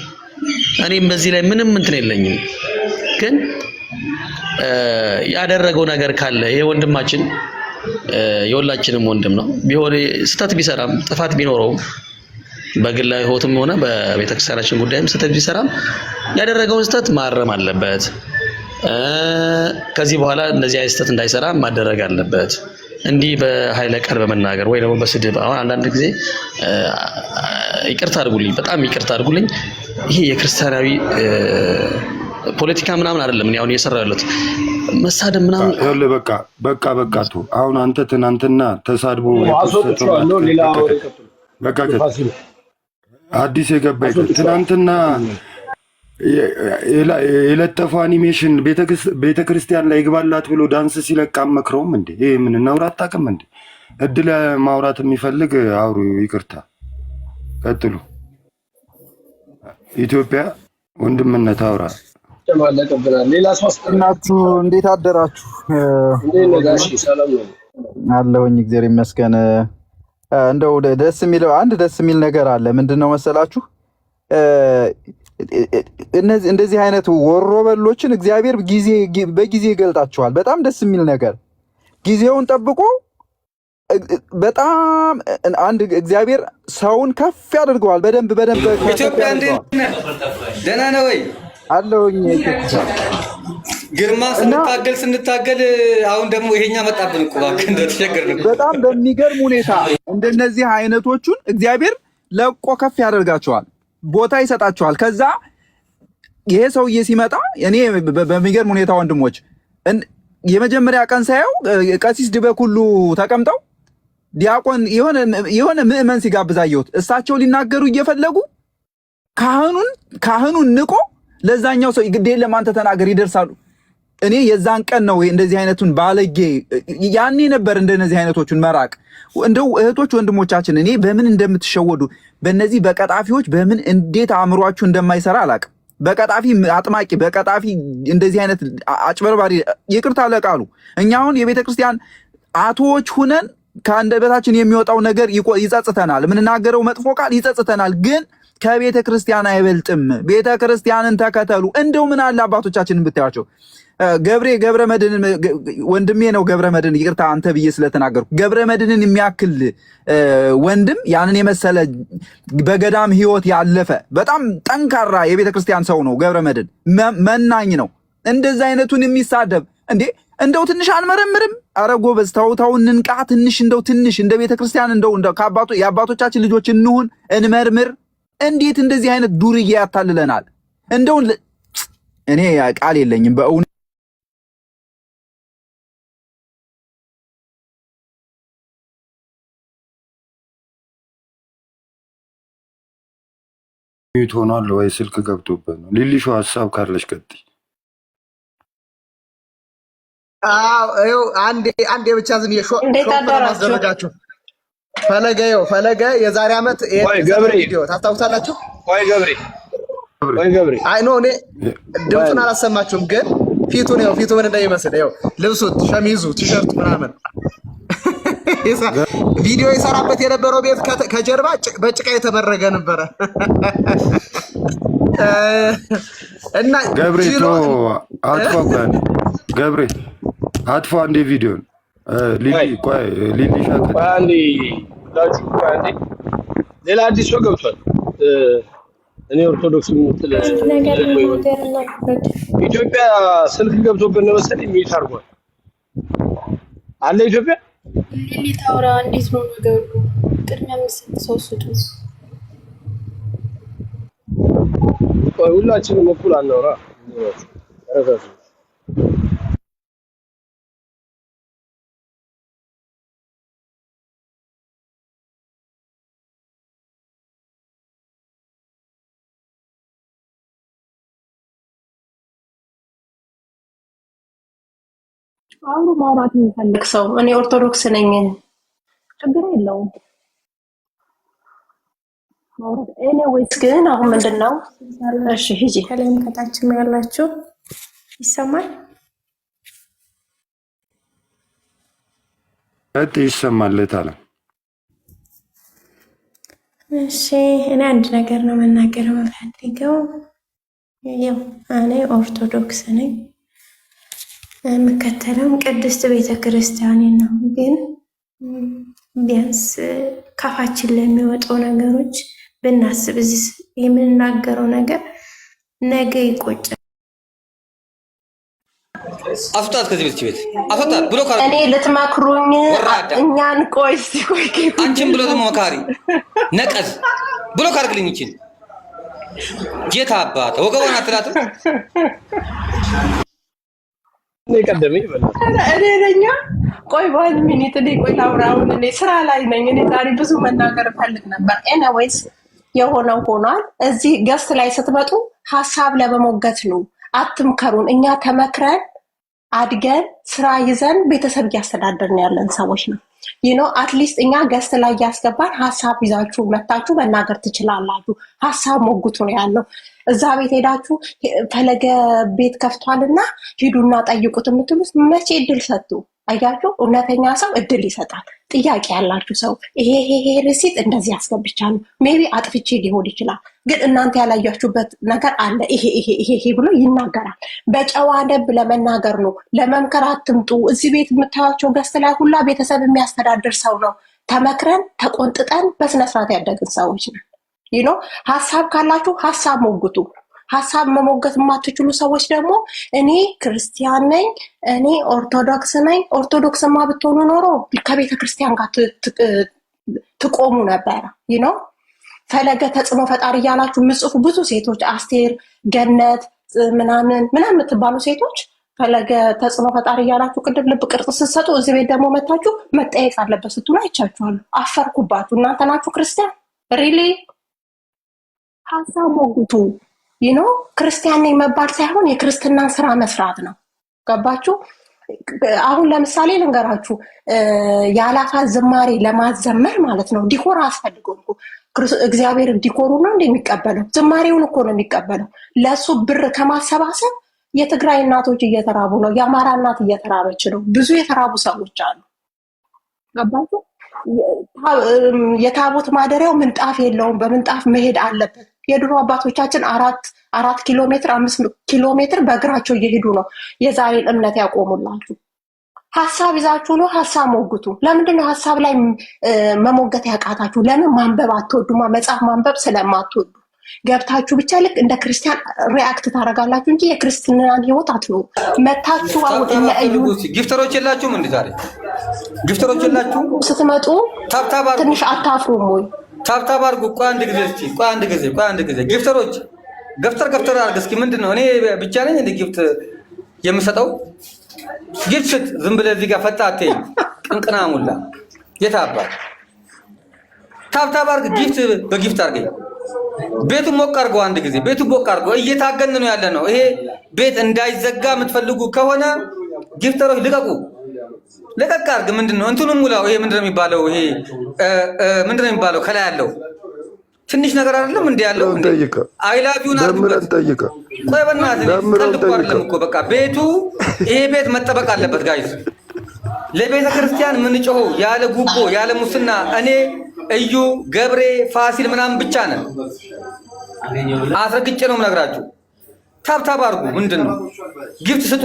እኔም በዚህ ላይ ምንም እንትን የለኝም። ግን ያደረገው ነገር ካለ ይሄ ወንድማችን የሁላችንም ወንድም ነው። ቢሆን ስህተት ቢሰራም ጥፋት ቢኖረውም በግላዊ ህይወቱም ሆነ በቤተክርስቲያናችን ጉዳይም ስህተት ቢሰራም ያደረገውን ስህተት ማረም አለበት። ከዚህ በኋላ እንደዚህ አይነት ስህተት እንዳይሰራ ማደረግ አለበት። እንዲህ በኃይለ ቃል በመናገር ወይ ደግሞ በስድብ አሁን አንዳንድ ጊዜ ይቅርታ አድርጉልኝ፣ በጣም ይቅርታ አድርጉልኝ። ይሄ የክርስቲያናዊ ፖለቲካ ምናምን አይደለም። እኔ አሁን እየሰራሁ ያለሁት መሳደብ ምናምን ይኸውልህ፣ በቃ ቱ አሁን አንተ ትናንትና ተሳድቦ በቃ አዲስ የገባ ትናንትና የለጠፈው አኒሜሽን ቤተክርስቲያን ላይ ይግባላት ብሎ ዳንስ ሲለቅ አመክረውም እንዴ? ይሄ ምን እናውራ አታውቅም እንዴ? እድል ማውራት የሚፈልግ አውሩ። ይቅርታ ቀጥሉ። ኢትዮጵያ ወንድምነት አውራ ሌላ ሶስት እናችሁ እንዴት አደራችሁ? አለሁኝ እግዚአብሔር ይመስገን። እንደው ደስ የሚል ነገር አለ። ምንድነው መሰላችሁ? እንደዚህ አይነት ወሮበሎችን እግዚአብሔር በጊዜ ይገልጣቸዋል። በጣም ደስ የሚል ነገር ጊዜውን ጠብቆ በጣም አንድ እግዚአብሔር ሰውን ከፍ ያደርገዋል። በደንብ ኢትዮጵያ ደህና ነው ወይ? አለሁኝ ግርማ ስንታገል አሁን ደግሞ ይሄኛ መጣብን እኮ እባክህ እንደተቸገርን። በጣም በሚገርም ሁኔታ እንደነዚህ አይነቶቹን እግዚአብሔር ለቆ ከፍ ያደርጋቸዋል፣ ቦታ ይሰጣቸዋል። ከዛ ይሄ ሰውዬ ሲመጣ እኔ በሚገርም ሁኔታ ወንድሞች የመጀመሪያ ቀን ሳየው ቀሲስ ድበክ ሁሉ ተቀምጠው ዲያቆን የሆነ ምዕመን ሲጋብዝ አየሁት። እሳቸው ሊናገሩ እየፈለጉ ካህኑን ንቆ ለዛኛው ሰው ግዴን ለማንተ ተናገር ይደርሳሉ። እኔ የዛን ቀን ነው እንደዚህ አይነቱን ባለጌ ያኔ ነበር እንደነዚህ አይነቶቹን መራቅ። እንደው እህቶች ወንድሞቻችን እኔ በምን እንደምትሸወዱ በእነዚህ በቀጣፊዎች በምን እንዴት አእምሯችሁ እንደማይሰራ አላቅም። በቀጣፊ አጥማቂ በቀጣፊ እንደዚህ አይነት አጭበርባሪ ይቅርታ ለቃሉ እኛ አሁን የቤተ ክርስቲያን አቶዎች ሁነን ከአንደበታችን የሚወጣው ነገር ይጸጽተናል። የምንናገረው መጥፎ ቃል ይጸጽተናል። ግን ከቤተ ክርስቲያን አይበልጥም። ቤተ ክርስቲያንን ተከተሉ። እንደው ምን አለ አባቶቻችንን ብታያቸው ገብረ መድህንን ወንድሜ ነው። ገብረ መድህን ይቅርታ አንተ ብዬ ስለተናገርኩ ገብረ መድህንን የሚያክል ወንድም ያንን የመሰለ በገዳም ህይወት ያለፈ በጣም ጠንካራ የቤተ ክርስቲያን ሰው ነው። ገብረ መድህን መናኝ ነው። እንደዛ አይነቱን የሚሳደብ እንዴ እንደው ትንሽ አንመረምርም? አረ ጎበዝ ተው እንንቃ። ትንሽ እንደ ቤተ ክርስቲያን እንደው የአባቶቻችን ልጆች እንሁን፣ እንመርምር። እንዴት እንደዚህ አይነት ዱርዬ ያታልለናል? እንደው እኔ ቃል የለኝም በእውነት ሆኗል ወይ ስልክ ገብቶበት ነው። ሊሊሾ ሀሳብ ካለሽ ቀጥይ። አንዴ ብቻ ዝም ማስደረጋችሁ ፈለገ የዛሬ ዓመት ቪዲዮ ታስታውሳላችሁ? ወይ ገብሬ አይ ኖ እኔ ድምፁን አላሰማችሁም፣ ግን ፊቱ ምን እንደሚመስል ልብሱ፣ ሸሚዙ፣ ቲሸርቱ ምናምን ቪዲዮ ይሰራበት የነበረው ቤት ከጀርባ በጭቃ የተመረገ ነበረ። እና ገብሬ አጥፋ አንዴ ቪዲዮን ሊሊሻ ሌላ አዲስ ሰው ገብቷል። እኔ ኦርቶዶክስ ኢትዮጵያ ስልክ ገብቶብን ነው መሰለኝ ሚት አድርጓል አለ ኢትዮጵያ ሊታውራ እንዴት ነው ነገሩ? ቅድሚያ መስጠት ሰው ስጡ። ሁላችንም እኩል አናውራ። አሁን ማውራት የሚፈልግ ሰው እኔ ኦርቶዶክስ ነኝ፣ ችግር የለውም ማውራት። ኤኒዌይስ ግን አሁን ምንድነው? እሺ ሂጂ። ከላይም ከታችም ያላችሁ ይሰማል? ይሰማለታል። እሺ እኔ አንድ ነገር ነው መናገር የምፈልገው። ያው እኔ ኦርቶዶክስ ነኝ፣ የምከተለው ቅድስት ቤተክርስቲያንን ነው። ግን ቢያንስ ካፋችን ለሚወጣው ነገሮች ብናስብ እዚህ የምንናገረው ነገር ነገ ይቆጫል። አስወጣት ከዚህ ቤት አስወጣት ብሎ ካለ እኔ ልትመክሩኝ እኛን ቆይ አንቺን ብሎ ደግሞ መካሪ ነቀዝ ብሎ ካርግልኝ ይችል ጌታ አባት ወገቧን አትላትም። እኔ ቀደመኝ ይበላል እኔ ነኝ። ቆይ ባል ሚኒት እኔ ቆይ ላውራውን እኔ ስራ ላይ ነኝ። እኔ ዛሬ ብዙ መናገር ፈልግ ነበር። ኤኒዌይስ የሆነው ሆኗል። እዚህ ገስት ላይ ስትመጡ ሀሳብ ለመሞገት ነው። አትምከሩን። እኛ ተመክረን አድገን ስራ ይዘን ቤተሰብ እያስተዳደርን ያለን ሰዎች ነው። አትሊስት እኛ ገስት ላይ እያስገባን ሀሳብ ይዛችሁ መታችሁ መናገር ትችላላችሁ። ሀሳብ ሞግቱ ነው ያለው። እዛ ቤት ሄዳችሁ ፈለገ ቤት ከፍቷልና ሂዱና ጠይቁት የምትሉት መቼ እድል ሰጡ? አያችሁ፣ እውነተኛ ሰው እድል ይሰጣል። ጥያቄ ያላችሁ ሰው ይሄ ሪሲት እንደዚህ ያስገብቻለሁ፣ ሜቢ አጥፍቼ ሊሆን ይችላል፣ ግን እናንተ ያላያችሁበት ነገር አለ፣ ይሄ ብሎ ይናገራል። በጨዋ ደንብ ለመናገር ነው። ለመምከር አትምጡ። እዚህ ቤት የምታዩቸው ገስት ላይ ሁላ ቤተሰብ የሚያስተዳድር ሰው ነው። ተመክረን ተቆንጥጠን በስነስርዓት ያደግን ሰዎች ነን። ሀሳብ ካላችሁ ሀሳብ ሞግቱ። ሀሳብ መሞገት የማትችሉ ሰዎች ደግሞ እኔ ክርስቲያን ነኝ፣ እኔ ኦርቶዶክስ ነኝ። ኦርቶዶክስማ ብትሆኑ ኖሮ ከቤተ ክርስቲያን ጋር ትቆሙ ነበረ። ፈለገ ተጽዕኖ ፈጣሪ እያላችሁ የምጽፉ ብዙ ሴቶች፣ አስቴር፣ ገነት ምናምን የምትባሉ ሴቶች ፈለገ ተጽዕኖ ፈጣሪ እያላችሁ ቅድም ልብ ቅርጽ ስትሰጡ እዚህ ቤት ደግሞ መታችሁ መጠየቅ አለበት ስትሉ አይቻችኋለሁ። አፈርኩባችሁ። እናንተ ናችሁ ክርስቲያን ሪሊ? ሀሳብ ሞግቱ። ክርስቲያን ነኝ መባል ሳይሆን የክርስትናን ስራ መስራት ነው። ገባችሁ? አሁን ለምሳሌ ልንገራችሁ፣ የአላፋት ዝማሬ ለማዘመር ማለት ነው ዲኮር አስፈልገው። እግዚአብሔር ዲኮሩ ነው እንደሚቀበለው፣ ዝማሬውን እኮ ነው የሚቀበለው። ለሱ ብር ከማሰባሰብ የትግራይ እናቶች እየተራቡ ነው፣ የአማራ እናት እየተራበች ነው። ብዙ የተራቡ ሰዎች አሉ። ገባችሁ? የታቦት ማደሪያው ምንጣፍ የለውም። በምንጣፍ መሄድ አለበት። የድሮ አባቶቻችን 4 ኪሎ ሜትር 5 ኪሎ ሜትር በእግራቸው እየሄዱ ነው የዛሬን እምነት ያቆሙላችሁ። ሀሳብ ይዛችሁ ነው። ሀሳብ ሞግቱ። ለምንድነው ሀሳብ ላይ መሞገት ያቃታችሁ? ለምን ማንበብ አትወዱማ? መጽሐፍ ማንበብ ስለማትወዱ ገብታችሁ ብቻ ልክ እንደ ክርስቲያን ሪአክት ታደርጋላችሁ እንጂ የክርስትናን ህይወት አትኖሩ። መታችሁ አሁን እነዩ ጊፍተሮች የላችሁም እንዴ? ዛሬ ጊፍተሮች የላችሁም? ስትመጡ ትንሽ አታፍሩም ወይ? ታብታብ አድርጉ። ቆይ አንድ ጊዜ ጊፍተሮች ገፍተር አድርግ እስኪ። ምንድነው እኔ ብቻ ነኝ እንደ ጊፍት የምሰጠው? ጊፍት ስጥ። ዝም ብለህ እዚህ ጋር ፈጣቴ ቅንቅና ሙላ የታባል ታብታብ አድርግ። ጊፍት በጊፍት አድርገኝ። ቤቱን ሞቅ አድርገው። አንድ ጊዜ ቤቱን ሞቅ አድርገው። እየታገን ነው ያለ ነው። ይሄ ቤት እንዳይዘጋ የምትፈልጉ ከሆነ ጊፍተሮች ልቀቁ። ለቀቅ አድርግ። ምንድነው እንትኑን ሙላው። ይሄ ምንድነው የሚባለው? ይሄ ምንድነው የሚባለው? ከላይ ያለው ትንሽ ነገር አይደለም እንዴ ያለው? አይ ላቭ ዩ ጠይቀ። ቆይ በእናትህ ቀልኩ አይደለም እኮ በቃ ቤቱ ይሄ ቤት መጠበቅ አለበት ጋይስ። ለቤተ ክርስቲያን የምንጮኸው ያለ ጉቦ ያለ ሙስና እኔ እዩ ገብሬ ፋሲል ምናምን ብቻ ነን። አስረግጬ ነው የምነግራችሁ። ታብታብ አድርጉ። ምንድነው ጊፍት ስጡ።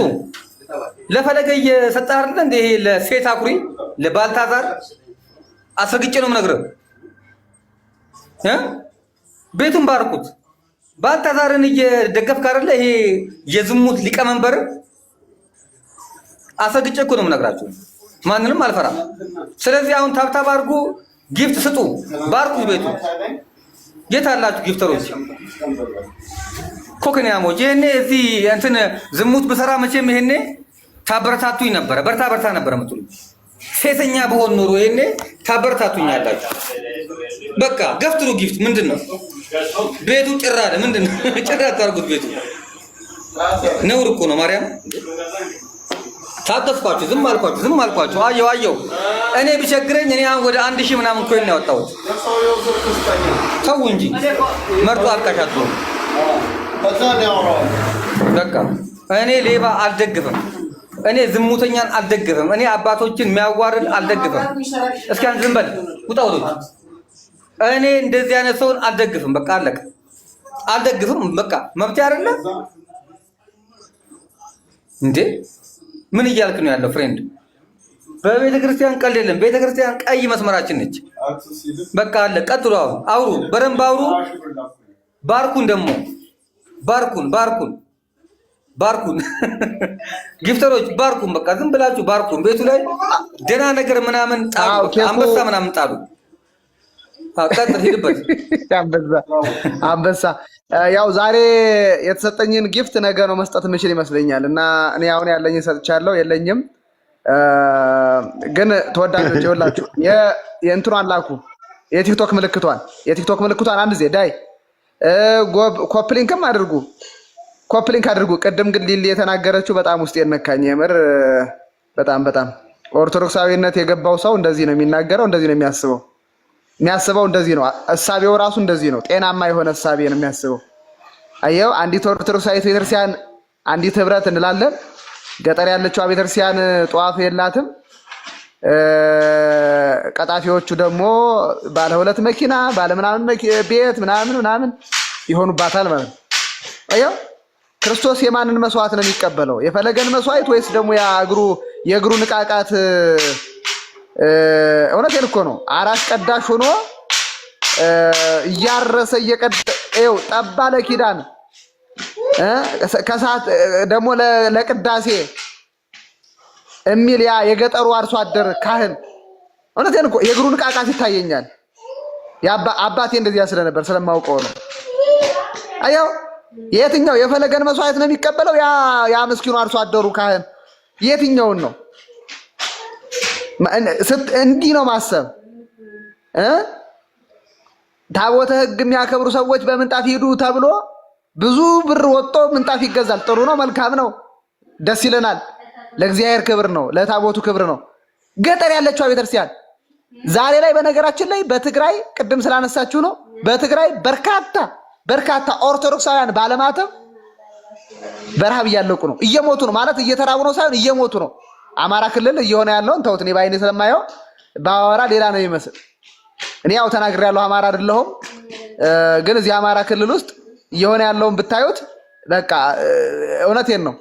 ለፈለገ እየሰጠህ አይደል እንደ ይሄ ለሴት አኩሪ ለባልታዛር አስረግጬ ነው የምነግርህ። ቤቱን ባርኩት። ባልታዛርን እየደገፍክ አይደለ? ይሄ የዝሙት ሊቀመንበር አስረግጬ እኮ ነው የምነግራችሁ። ማንንም አልፈራም። ስለዚህ አሁን ታብታብ አድርጉ፣ ጊፍት ስጡ፣ ባርኩት ቤቱ። የት አላችሁ ጊፍተሮች? ኮክኒያሞች ይሄኔ እዚህ እንትን ዝሙት ብሰራ መቼም ይሄኔ ታበረታቱኝ ነበረ። በርታ ነበረ ምትሉ። ሴተኛ በሆን ኖሮ ይሄኔ ታበረታቱኝ አላችሁ። በቃ ገፍትሩ ጊፍት። ምንድነው ቤቱ ጭራ አለ። ምንድነው ጭራ አታርጉት። ቤቱ ነውር እኮ ነው። ማርያም ታቀፍኳችሁ። ዝም አልኳችሁ። አየው እኔ ቢቸግረኝ እኔ አሁን ወደ 1000 ምናምን ኮይን ነው ያወጣሁት። ተው እንጂ መርጦ አልቃሻቱ። በቃ እኔ ሌባ አልደግፍም። እኔ ዝሙተኛን አልደግፍም። እኔ አባቶችን የሚያዋርድ አልደግፍም። እስኪ አንድ ዝም በል ውጣ ወጣ። እኔ እንደዚህ አይነት ሰውን አልደግፍም። በቃ አለቀ። አልደግፍም። በቃ መብት አይደለ እንዴ? ምን እያልክ ነው ያለው ፍሬንድ? በቤተ ክርስቲያን ቀልድ የለም። ቤተ ክርስቲያን ቀይ መስመራችን ነች። በቃ አለ። ቀጥሉ። አሁን አውሩ፣ በደንብ አውሩ። ባርኩን ደግሞ ባርኩን ጊፍተሮች ባርኩን። በቃ ዝም ብላችሁ ባርኩን። ቤቱ ላይ ደህና ነገር ምናምን ጣሉ፣ አንበሳ ምናምን ጣሉ። ቀጥል፣ ሂድበት። አንበሳ ያው ዛሬ የተሰጠኝን ጊፍት ነገ ነው መስጠት የምችል ይመስለኛል። እና እኔ አሁን ያለኝ ሰጥቻለሁ፣ የለኝም ግን ተወዳጆች ይኸውላችሁ የእንትኗን ላኩ። የቲክቶክ ምልክቷን አንድ ጊዜ ዳይ ኮፕሊንክም አድርጉ። ቅድም ግን ሊሊ የተናገረችው በጣም ውስጥ የነካኝ የምር በጣም ኦርቶዶክሳዊነት የገባው ሰው እንደዚህ ነው የሚናገረው፣ እንደዚህ ነው የሚያስበው እንደዚህ ነው። እሳቤው ራሱ እንደዚህ ነው። ጤናማ የሆነ እሳቤ ነው የሚያስበው። አየው አንዲት ኦርቶዶክሳዊት ቤተክርስቲያን አንዲት ህብረት እንላለን። ገጠር ያለችው ቤተክርስቲያን ጧፍ የላትም። ቀጣፊዎቹ ደግሞ ባለ ሁለት መኪና ባለ ምናምን ቤት ምናምን ይሆኑባታል ማለት ነው። አየው ክርስቶስ የማንን መስዋዕት ነው የሚቀበለው? የፈለገን መስዋዕት ወይስ ደግሞ የእግሩ ንቃቃት? እውነቴን እኮ ነው። አራስ ቀዳሽ ሆኖ እያረሰ እየቀደው ጠባ ለኪዳን ከሰዓት ደግሞ ለቅዳሴ የሚል ያ የገጠሩ አርሶ አደር ካህን እውነቴን እኮ የእግሩ ንቃቃት ይታየኛል። አባቴ እንደዚያ ስለነበር ስለማውቀው ነው። አየው የትኛው የፈለገን መስዋዕት ነው የሚቀበለው? ያ ምስኪኑ አርሶ አደሩ ካህን የትኛውን ነው? እንዲህ ነው ማሰብ። ታቦተ ሕግ የሚያከብሩ ሰዎች በምንጣፍ ሂዱ ተብሎ ብዙ ብር ወጥቶ ምንጣፍ ይገዛል። ጥሩ ነው፣ መልካም ነው፣ ደስ ይለናል። ለእግዚአብሔር ክብር ነው፣ ለታቦቱ ክብር ነው። ገጠር ያለችው ቤተክርስቲያን ዛሬ ላይ በነገራችን ላይ በትግራይ ቅድም ስላነሳችሁ ነው። በትግራይ በርካታ ኦርቶዶክሳውያን ባለማተብ በረሃብ እያለቁ ነው፣ እየሞቱ ነው። ማለት እየተራቡ ነው ሳይሆን እየሞቱ ነው። አማራ ክልል እየሆነ ያለውን ተውት። እኔ ባይኔ ስለማየው ባወራ ሌላ ነው የሚመስል። እኔ ያው ተናግሬያለሁ፣ አማራ አይደለሁም። ግን እዚህ አማራ ክልል ውስጥ እየሆነ ያለውን ብታዩት በቃ እውነቴን ነው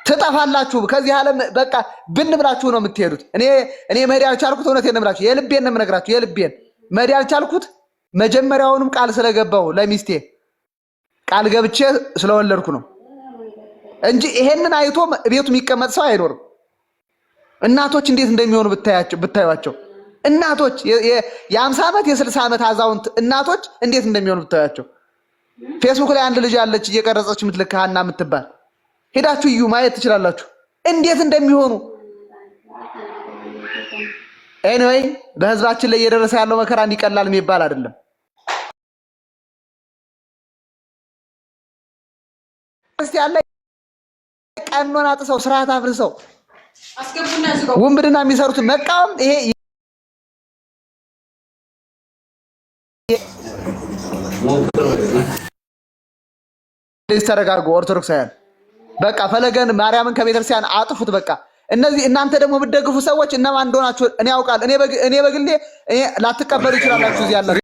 ትጠፋላችሁ። ከዚህ ዓለም በቃ ብን ብላችሁ ነው የምትሄዱት። እኔ መሄድ ያልቻልኩት እውነቴን ነው የምላችሁ፣ የልቤን ነው የምነግራችሁ። የልቤን መሄድ ያልቻልኩት መጀመሪያውንም ቃል ስለገባው ለሚስቴ ቃል ገብቼ ስለወለድኩ ነው እንጂ ይሄንን አይቶ ቤቱ የሚቀመጥ ሰው አይኖርም። እናቶች እንዴት እንደሚሆኑ ብታዩዋቸው፣ እናቶች የ50 ዓመት የ60 ዓመት አዛውንት እናቶች እንዴት እንደሚሆኑ ብታዩዋቸው። ፌስቡክ ላይ አንድ ልጅ አለች እየቀረጸች የምትልክ ሀና የምትባል ሄዳችሁ እዩ፣ ማየት ትችላላችሁ እንዴት እንደሚሆኑ። ኤኒዌይ በህዝባችን ላይ እየደረሰ ያለው መከራ እንዲቀላል የሚባል አይደለም። ክርስቲያን ላይ ቀኖና ጥሰው ስርዓት አፍርሰው ውንብድና የሚሰሩትን መቃወም ይሄ ተረጋጉ። ኦርቶዶክሳውያን በቃ ፈለገን ማርያምን ከቤተክርስቲያን አጥፉት። በቃ እነዚህ እናንተ ደግሞ የምትደግፉ ሰዎች እነማን እንደሆናችሁ እኔ ያውቃል። እኔ በግሌ ላትቀበሉ ይችላላችሁ እዚህ ያለ